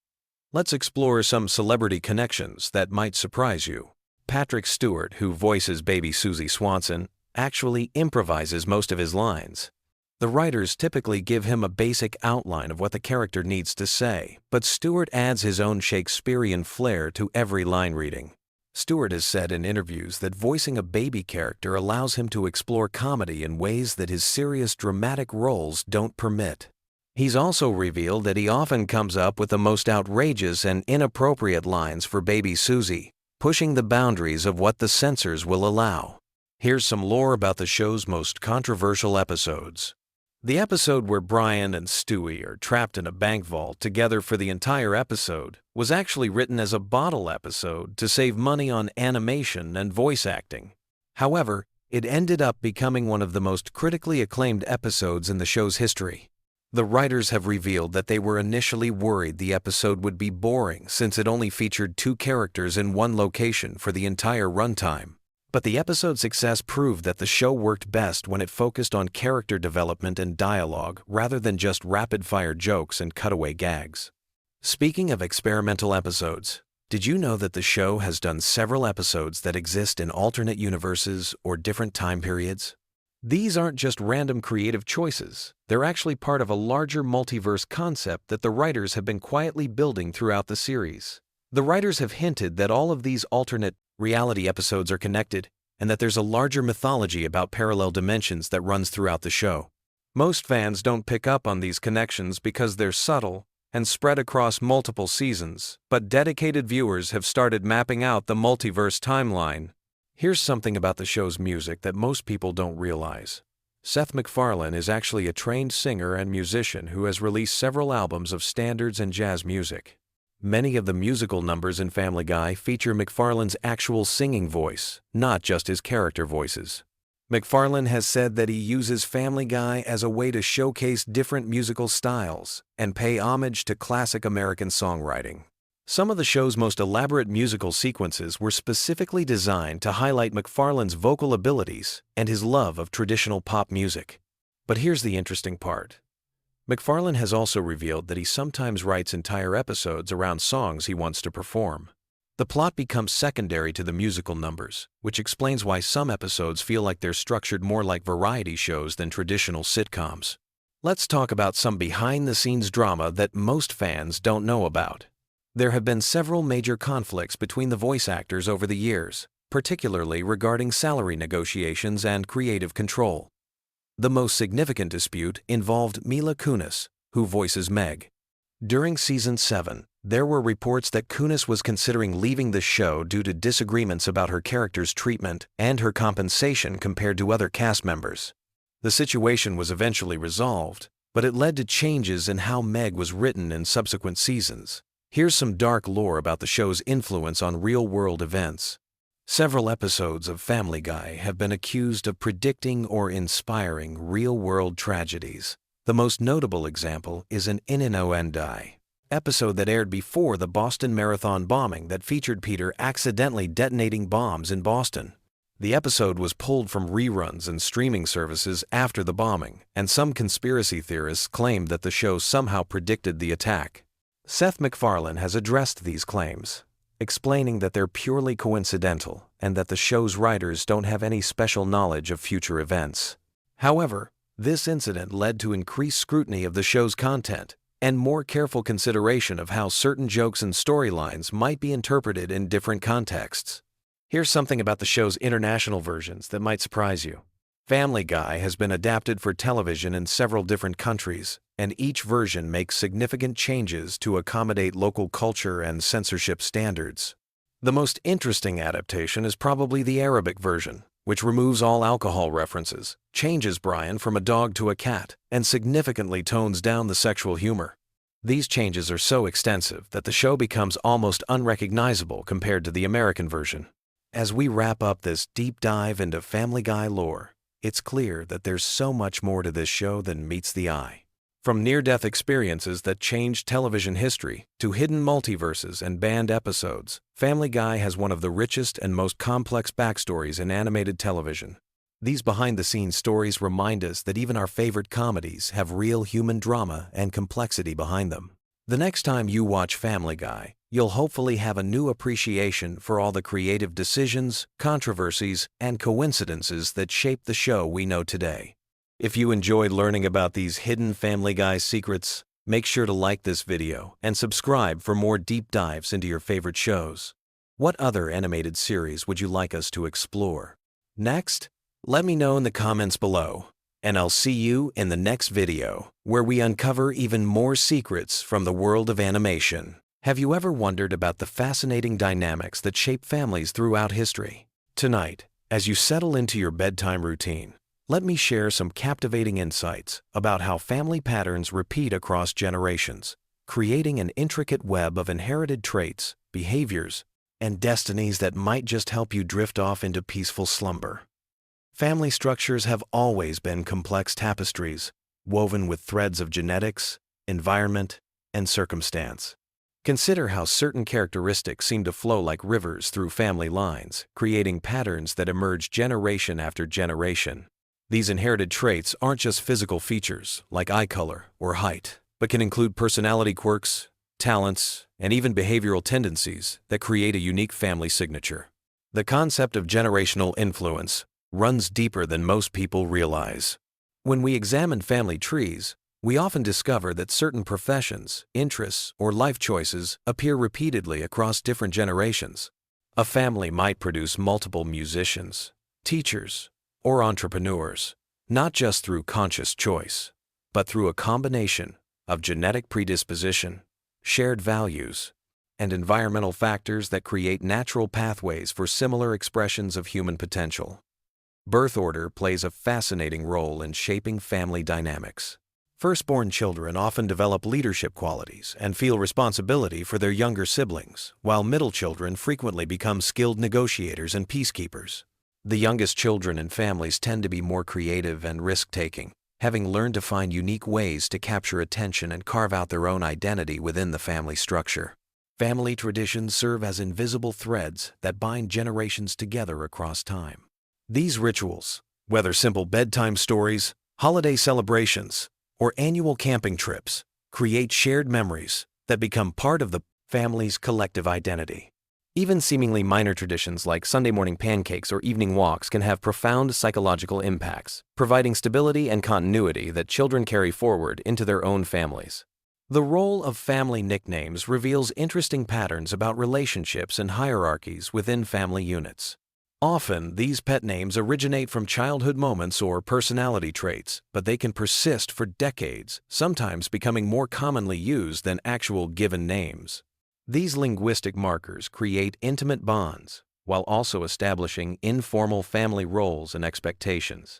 Let's explore some celebrity connections that might surprise you. Patrick Stewart, who voices baby Susie Swanson, actually improvises most of his lines. The writers typically give him a basic outline of what the character needs to say, but Stewart adds his own Shakespearean flair to every line reading. Stewart has said in interviews that voicing a baby character allows him to explore comedy in ways that his serious dramatic roles don't permit. He's also revealed that he often comes up with the most outrageous and inappropriate lines for baby Susie, pushing the boundaries of what the censors will allow. Here's some lore about the show's most controversial episodes. The episode where Brian and Stewie are trapped in a bank vault together for the entire episode was actually written as a bottle episode to save money on animation and voice acting. However, it ended up becoming one of the most critically acclaimed episodes in the show's history. The writers have revealed that they were initially worried the episode would be boring since it only featured 2 characters in one location for the entire runtime. But the episode's success proved that the show worked best when it focused on character development and dialogue rather than just rapid-fire jokes and cutaway gags. Speaking of experimental episodes, did you know that the show has done several episodes that exist in alternate universes or different time periods? These aren't just random creative choices. They're actually part of a larger multiverse concept that the writers have been quietly building throughout the series. The writers have hinted that all of these alternate reality episodes are connected, and that there's a larger mythology about parallel dimensions that runs throughout the show. Most fans don't pick up on these connections because they're subtle and spread across multiple seasons, but dedicated viewers have started mapping out the multiverse timeline. Here's something about the show's music that most people don't realize. Seth MacFarlane is actually a trained singer and musician who has released several albums of standards and jazz music. Many of the musical numbers in Family Guy feature MacFarlane's actual singing voice, not just his character voices. MacFarlane has said that he uses Family Guy as a way to showcase different musical styles and pay homage to classic American songwriting. Some of the show's most elaborate musical sequences were specifically designed to highlight MacFarlane's vocal abilities and his love of traditional pop music. But here's the interesting part. MacFarlane has also revealed that he sometimes writes entire episodes around songs he wants to perform. The plot becomes secondary to the musical numbers, which explains why some episodes feel like they're structured more like variety shows than traditional sitcoms. Let's talk about some behind-the-scenes drama that most fans don't know about. There have been several major conflicts between the voice actors over the years, particularly regarding salary negotiations and creative control. The most significant dispute involved Mila Kunis, who voices Meg. During Season 7, there were reports that Kunis was considering leaving the show due to disagreements about her character's treatment and her compensation compared to other cast members. The situation was eventually resolved, but it led to changes in how Meg was written in subsequent seasons. Here's some dark lore about the show's influence on real-world events. Several episodes of Family Guy have been accused of predicting or inspiring real-world tragedies. The most notable example is an Innuendo episode that aired before the Boston Marathon bombing that featured Peter accidentally detonating bombs in Boston. The episode was pulled from reruns and streaming services after the bombing, and some conspiracy theorists claimed that the show somehow predicted the attack. Seth MacFarlane has addressed these claims, explaining that they're purely coincidental and that the show's writers don't have any special knowledge of future events. However, this incident led to increased scrutiny of the show's content and more careful consideration of how certain jokes and storylines might be interpreted in different contexts. Here's something about the show's international versions that might surprise you. Family Guy has been adapted for television in several different countries, and each version makes significant changes to accommodate local culture and censorship standards. The most interesting adaptation is probably the Arabic version, which removes all alcohol references, changes Brian from a dog to a cat, and significantly tones down the sexual humor. These changes are so extensive that the show becomes almost unrecognizable compared to the American version. As we wrap up this deep dive into Family Guy lore, it's clear that there's so much more to this show than meets the eye. From near-death experiences that changed television history to hidden multiverses and banned episodes, Family Guy has one of the richest and most complex backstories in animated television. These behind-the-scenes stories remind us that even our favorite comedies have real human drama and complexity behind them. The next time you watch Family Guy, you'll hopefully have a new appreciation for all the creative decisions, controversies, and coincidences that shape the show we know today. If you enjoyed learning about these hidden Family Guy secrets, make sure to like this video and subscribe for more deep dives into your favorite shows. What other animated series would you like us to explore next? Let me know in the comments below, and I'll see you in the next video, where we uncover even more secrets from the world of animation. Have you ever wondered about the fascinating dynamics that shape families throughout history? Tonight, as you settle into your bedtime routine, let me share some captivating insights about how family patterns repeat across generations, creating an intricate web of inherited traits, behaviors, and destinies that might just help you drift off into peaceful slumber. Family structures have always been complex tapestries, woven with threads of genetics, environment, and circumstance. Consider how certain characteristics seem to flow like rivers through family lines, creating patterns that emerge generation after generation. These inherited traits aren't just physical features, like eye color or height, but can include personality quirks, talents, and even behavioral tendencies that create a unique family signature. The concept of generational influence runs deeper than most people realize. When we examine family trees, we often discover that certain professions, interests, or life choices appear repeatedly across different generations. A family might produce multiple musicians, teachers, or entrepreneurs, not just through conscious choice, but through a combination of genetic predisposition, shared values, and environmental factors that create natural pathways for similar expressions of human potential. Birth order plays a fascinating role in shaping family dynamics. Firstborn children often develop leadership qualities and feel responsibility for their younger siblings, while middle children frequently become skilled negotiators and peacekeepers. The youngest children in families tend to be more creative and risk-taking, having learned to find unique ways to capture attention and carve out their own identity within the family structure. Family traditions serve as invisible threads that bind generations together across time. These rituals, whether simple bedtime stories, holiday celebrations, or annual camping trips, create shared memories that become part of the family's collective identity. Even seemingly minor traditions like Sunday morning pancakes or evening walks can have profound psychological impacts, providing stability and continuity that children carry forward into their own families. The role of family nicknames reveals interesting patterns about relationships and hierarchies within family units. Often, these pet names originate from childhood moments or personality traits, but they can persist for decades, sometimes becoming more commonly used than actual given names. These linguistic markers create intimate bonds, while also establishing informal family roles and expectations.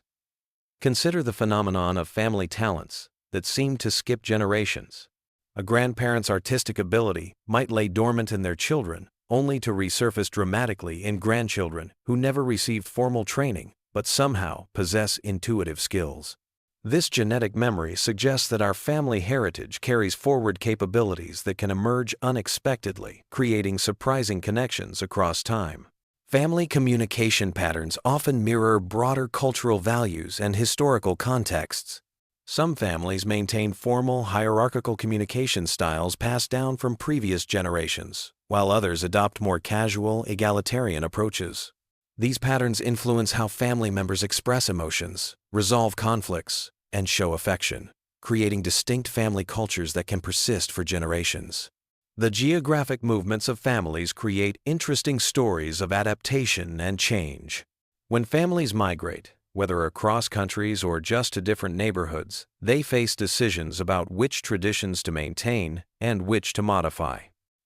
Consider the phenomenon of family talents that seem to skip generations. A grandparent's artistic ability might lay dormant in their children, only to resurface dramatically in grandchildren who never received formal training but somehow possess intuitive skills. This genetic memory suggests that our family heritage carries forward capabilities that can emerge unexpectedly, creating surprising connections across time. Family communication patterns often mirror broader cultural values and historical contexts. Some families maintain formal, hierarchical communication styles passed down from previous generations, while others adopt more casual, egalitarian approaches. These patterns influence how family members express emotions, resolve conflicts, and show affection, creating distinct family cultures that can persist for generations. The geographic movements of families create interesting stories of adaptation and change. When families migrate, whether across countries or just to different neighborhoods, they face decisions about which traditions to maintain and which to modify.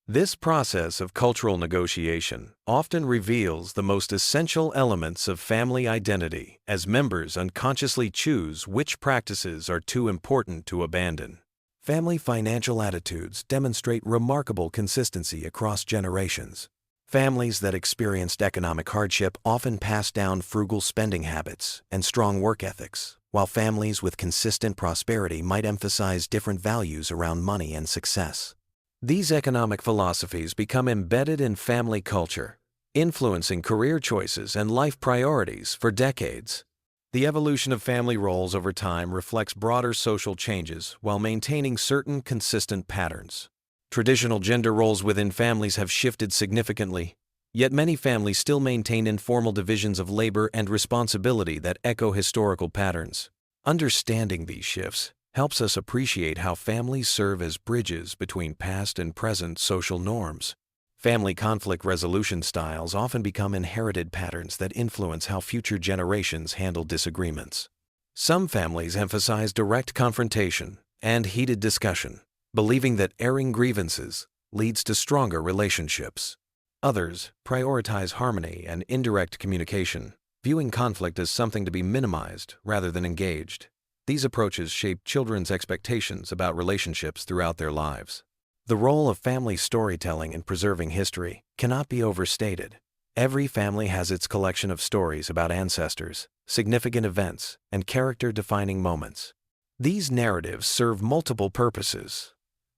This process of cultural negotiation often reveals the most essential elements of family identity, as members unconsciously choose which practices are too important to abandon. Family financial attitudes demonstrate remarkable consistency across generations. Families that experienced economic hardship often pass down frugal spending habits and strong work ethics, while families with consistent prosperity might emphasize different values around money and success. These economic philosophies become embedded in family culture, influencing career choices and life priorities for decades. The evolution of family roles over time reflects broader social changes while maintaining certain consistent patterns. Traditional gender roles within families have shifted significantly, yet many families still maintain informal divisions of labor and responsibility that echo historical patterns. Understanding these shifts helps us appreciate how families serve as bridges between past and present social norms. Family conflict resolution styles often become inherited patterns that influence how future generations handle disagreements. Some families emphasize direct confrontation and heated discussion, believing that airing grievances leads to stronger relationships. Others prioritize harmony and indirect communication, viewing conflict as something to be minimized rather than engaged. These approaches shape children's expectations about relationships throughout their lives. The role of family storytelling in preserving history cannot be overstated. Every family has its collection of stories about ancestors, significant events, and character-defining moments. These narratives serve multiple purposes.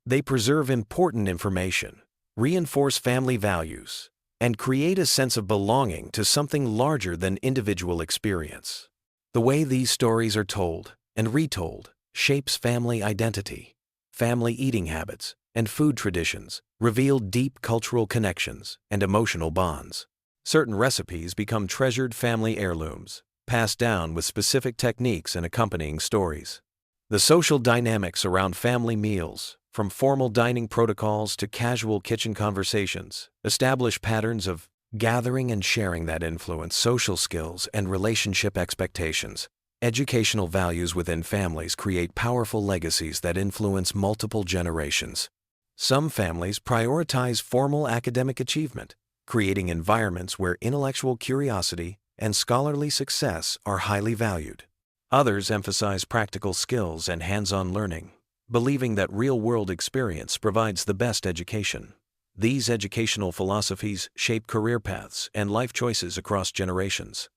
They preserve important information, reinforce family values, and create a sense of belonging to something larger than individual experience. The way these stories are told and retold shapes family identity. Family eating habits and food traditions reveal deep cultural connections and emotional bonds. Certain recipes become treasured family heirlooms, passed down with specific techniques and accompanying stories. The social dynamics around family meals, from formal dining protocols to casual kitchen conversations, establish patterns of gathering and sharing that influence social skills and relationship expectations. Educational values within families create powerful legacies that influence multiple generations. Some families prioritize formal academic achievement, creating environments where intellectual curiosity and scholarly success are highly valued. Others emphasize practical skills and hands-on learning, believing that real-world experience provides the best education. These educational philosophies shape career paths and life choices across generations.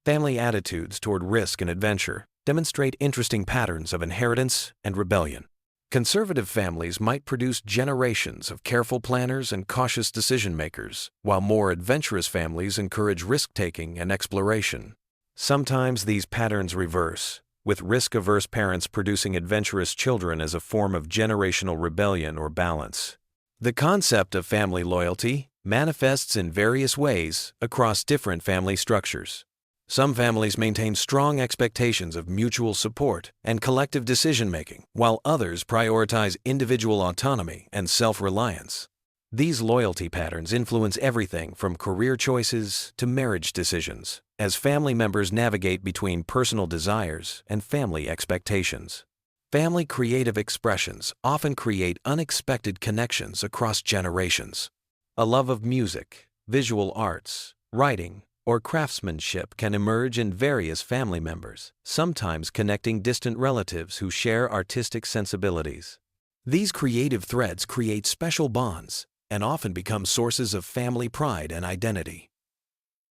Family attitudes toward risk and adventure demonstrate interesting patterns of inheritance and rebellion. Conservative families might produce generations of careful planners and cautious decision-makers, while more adventurous families encourage risk-taking and exploration. Sometimes these patterns reverse, with risk-averse parents producing adventurous children as a form of generational rebellion or balance. The concept of family loyalty manifests in various ways across different family structures. Some families maintain strong expectations of mutual support and collective decision-making, while others prioritize individual autonomy and self-reliance. These loyalty patterns influence everything from career choices to marriage decisions, as family members navigate between personal desires and family expectations. Family creative expressions often create unexpected connections across generations. A love of music, visual arts, writing, or craftsmanship can emerge in various family members, sometimes connecting distant relatives who share artistic sensibilities. These creative threads create special bonds and often become sources of family pride and identity.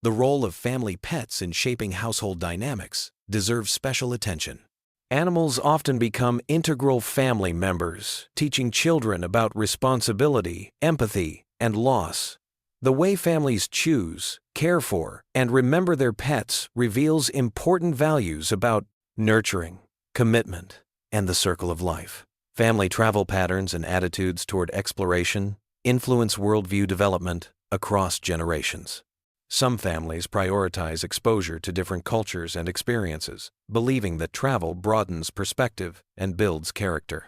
The role of family pets in shaping household dynamics deserves special attention. Animals often become integral family members, teaching children about responsibility, empathy, and loss. The way families choose, care for, and remember their pets reveals important values about nurturing, commitment, and the circle of life. Family travel patterns and attitudes toward exploration influence worldview development across generations. Some families prioritize exposure to different cultures and experiences, believing that travel broadens perspective and builds character.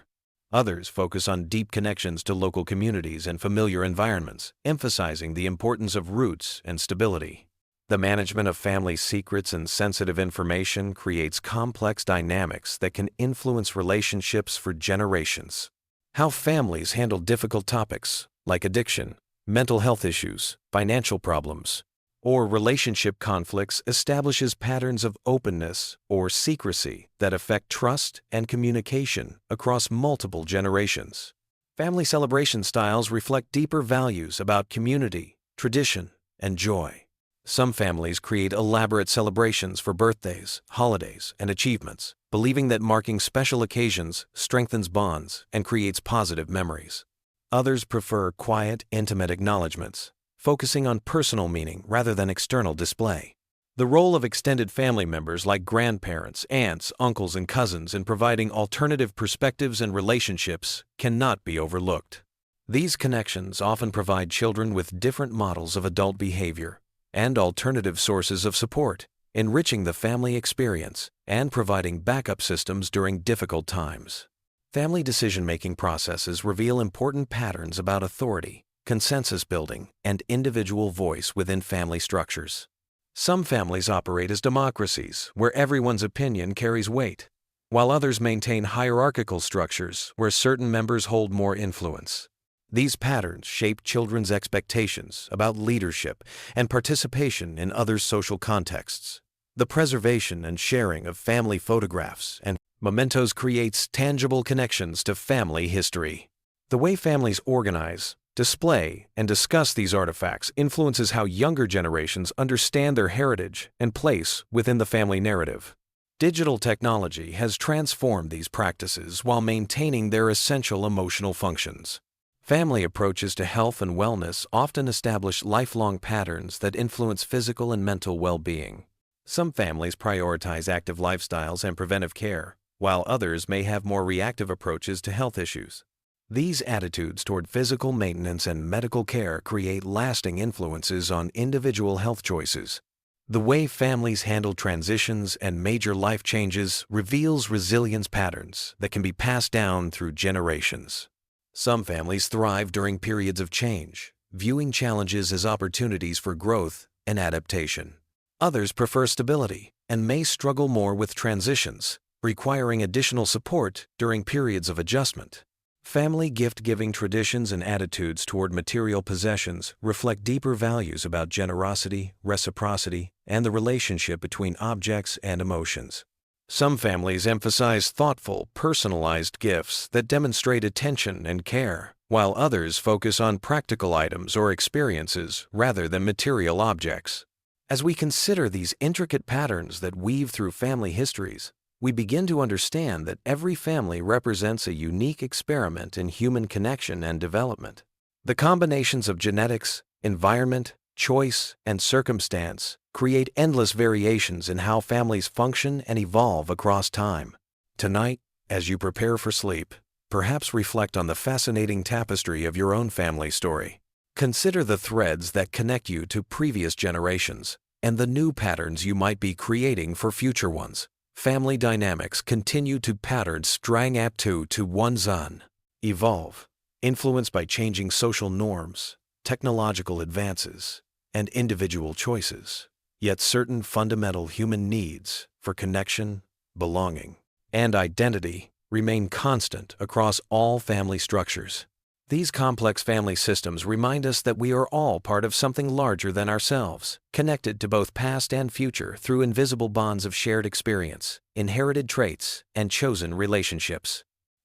Others focus on deep connections to local communities and familiar environments, emphasizing the importance of roots and stability. The management of family secrets and sensitive information creates complex dynamics that can influence relationships for generations. How families handle difficult topics like addiction, mental health issues, financial problems, or relationship conflicts establishes patterns of openness or secrecy that affect trust and communication across multiple generations. Family celebration styles reflect deeper values about community, tradition, and joy. Some families create elaborate celebrations for birthdays, holidays, and achievements, believing that marking special occasions strengthens bonds and creates positive memories. Others prefer quiet, intimate acknowledgments, focusing on personal meaning rather than external display. The role of extended family members like grandparents, aunts, uncles, and cousins in providing alternative perspectives and relationships cannot be overlooked. These connections often provide children with different models of adult behavior and alternative sources of support, enriching the family experience and providing backup systems during difficult times. Family decision-making processes reveal important patterns about authority, consensus building, and individual voice within family structures. Some families operate as democracies, where everyone's opinion carries weight, while others maintain hierarchical structures where certain members hold more influence. These patterns shape children's expectations about leadership and participation in other social contexts. The preservation and sharing of family photographs and mementos creates tangible connections to family history. The way families organize, display, and discuss these artifacts influences how younger generations understand their heritage and place within the family narrative. Digital technology has transformed these practices while maintaining their essential emotional functions. Family approaches to health and wellness often establish lifelong patterns that influence physical and mental well-being. Some families prioritize active lifestyles and preventive care, while others may have more reactive approaches to health issues. These attitudes toward physical maintenance and medical care create lasting influences on individual health choices. The way families handle transitions and major life changes reveals resilience patterns that can be passed down through generations. Some families thrive during periods of change, viewing challenges as opportunities for growth and adaptation. Others prefer stability and may struggle more with transitions, requiring additional support during periods of adjustment. Family gift-giving traditions and attitudes toward material possessions reflect deeper values about generosity, reciprocity, and the relationship between objects and emotions. Some families emphasize thoughtful, personalized gifts that demonstrate attention and care, while others focus on practical items or experiences rather than material objects. As we consider these intricate patterns that weave through family histories, we begin to understand that every family represents a unique experiment in human connection and development. The combinations of genetics, environment, choice, and circumstance create endless variations in how families function and evolve across time. Tonight, as you prepare for sleep, perhaps reflect on the fascinating tapestry of your own family story. Consider the threads that connect you to previous generations and the new patterns you might be creating for future ones. Family dynamics continue to pattern strang up to one's own. Evolve, influenced by changing social norms, technological advances, and individual choices. Yet certain fundamental human needs for connection, belonging, and identity remain constant across all family structures. These complex family systems remind us that we are all part of something larger than ourselves, connected to both past and future through invisible bonds of shared experience, inherited traits, and chosen relationships.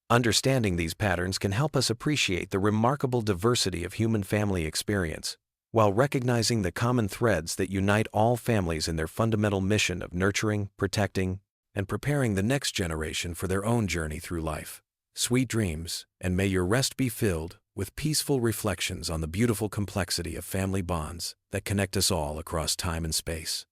Understanding these patterns can help us appreciate the remarkable diversity of human family experience, while recognizing the common threads that unite all families in their fundamental mission of nurturing, protecting, and preparing the next generation for their own journey through life. Sweet dreams, and may your rest be filled with peaceful reflections on the beautiful complexity of family bonds that connect us all across time and space.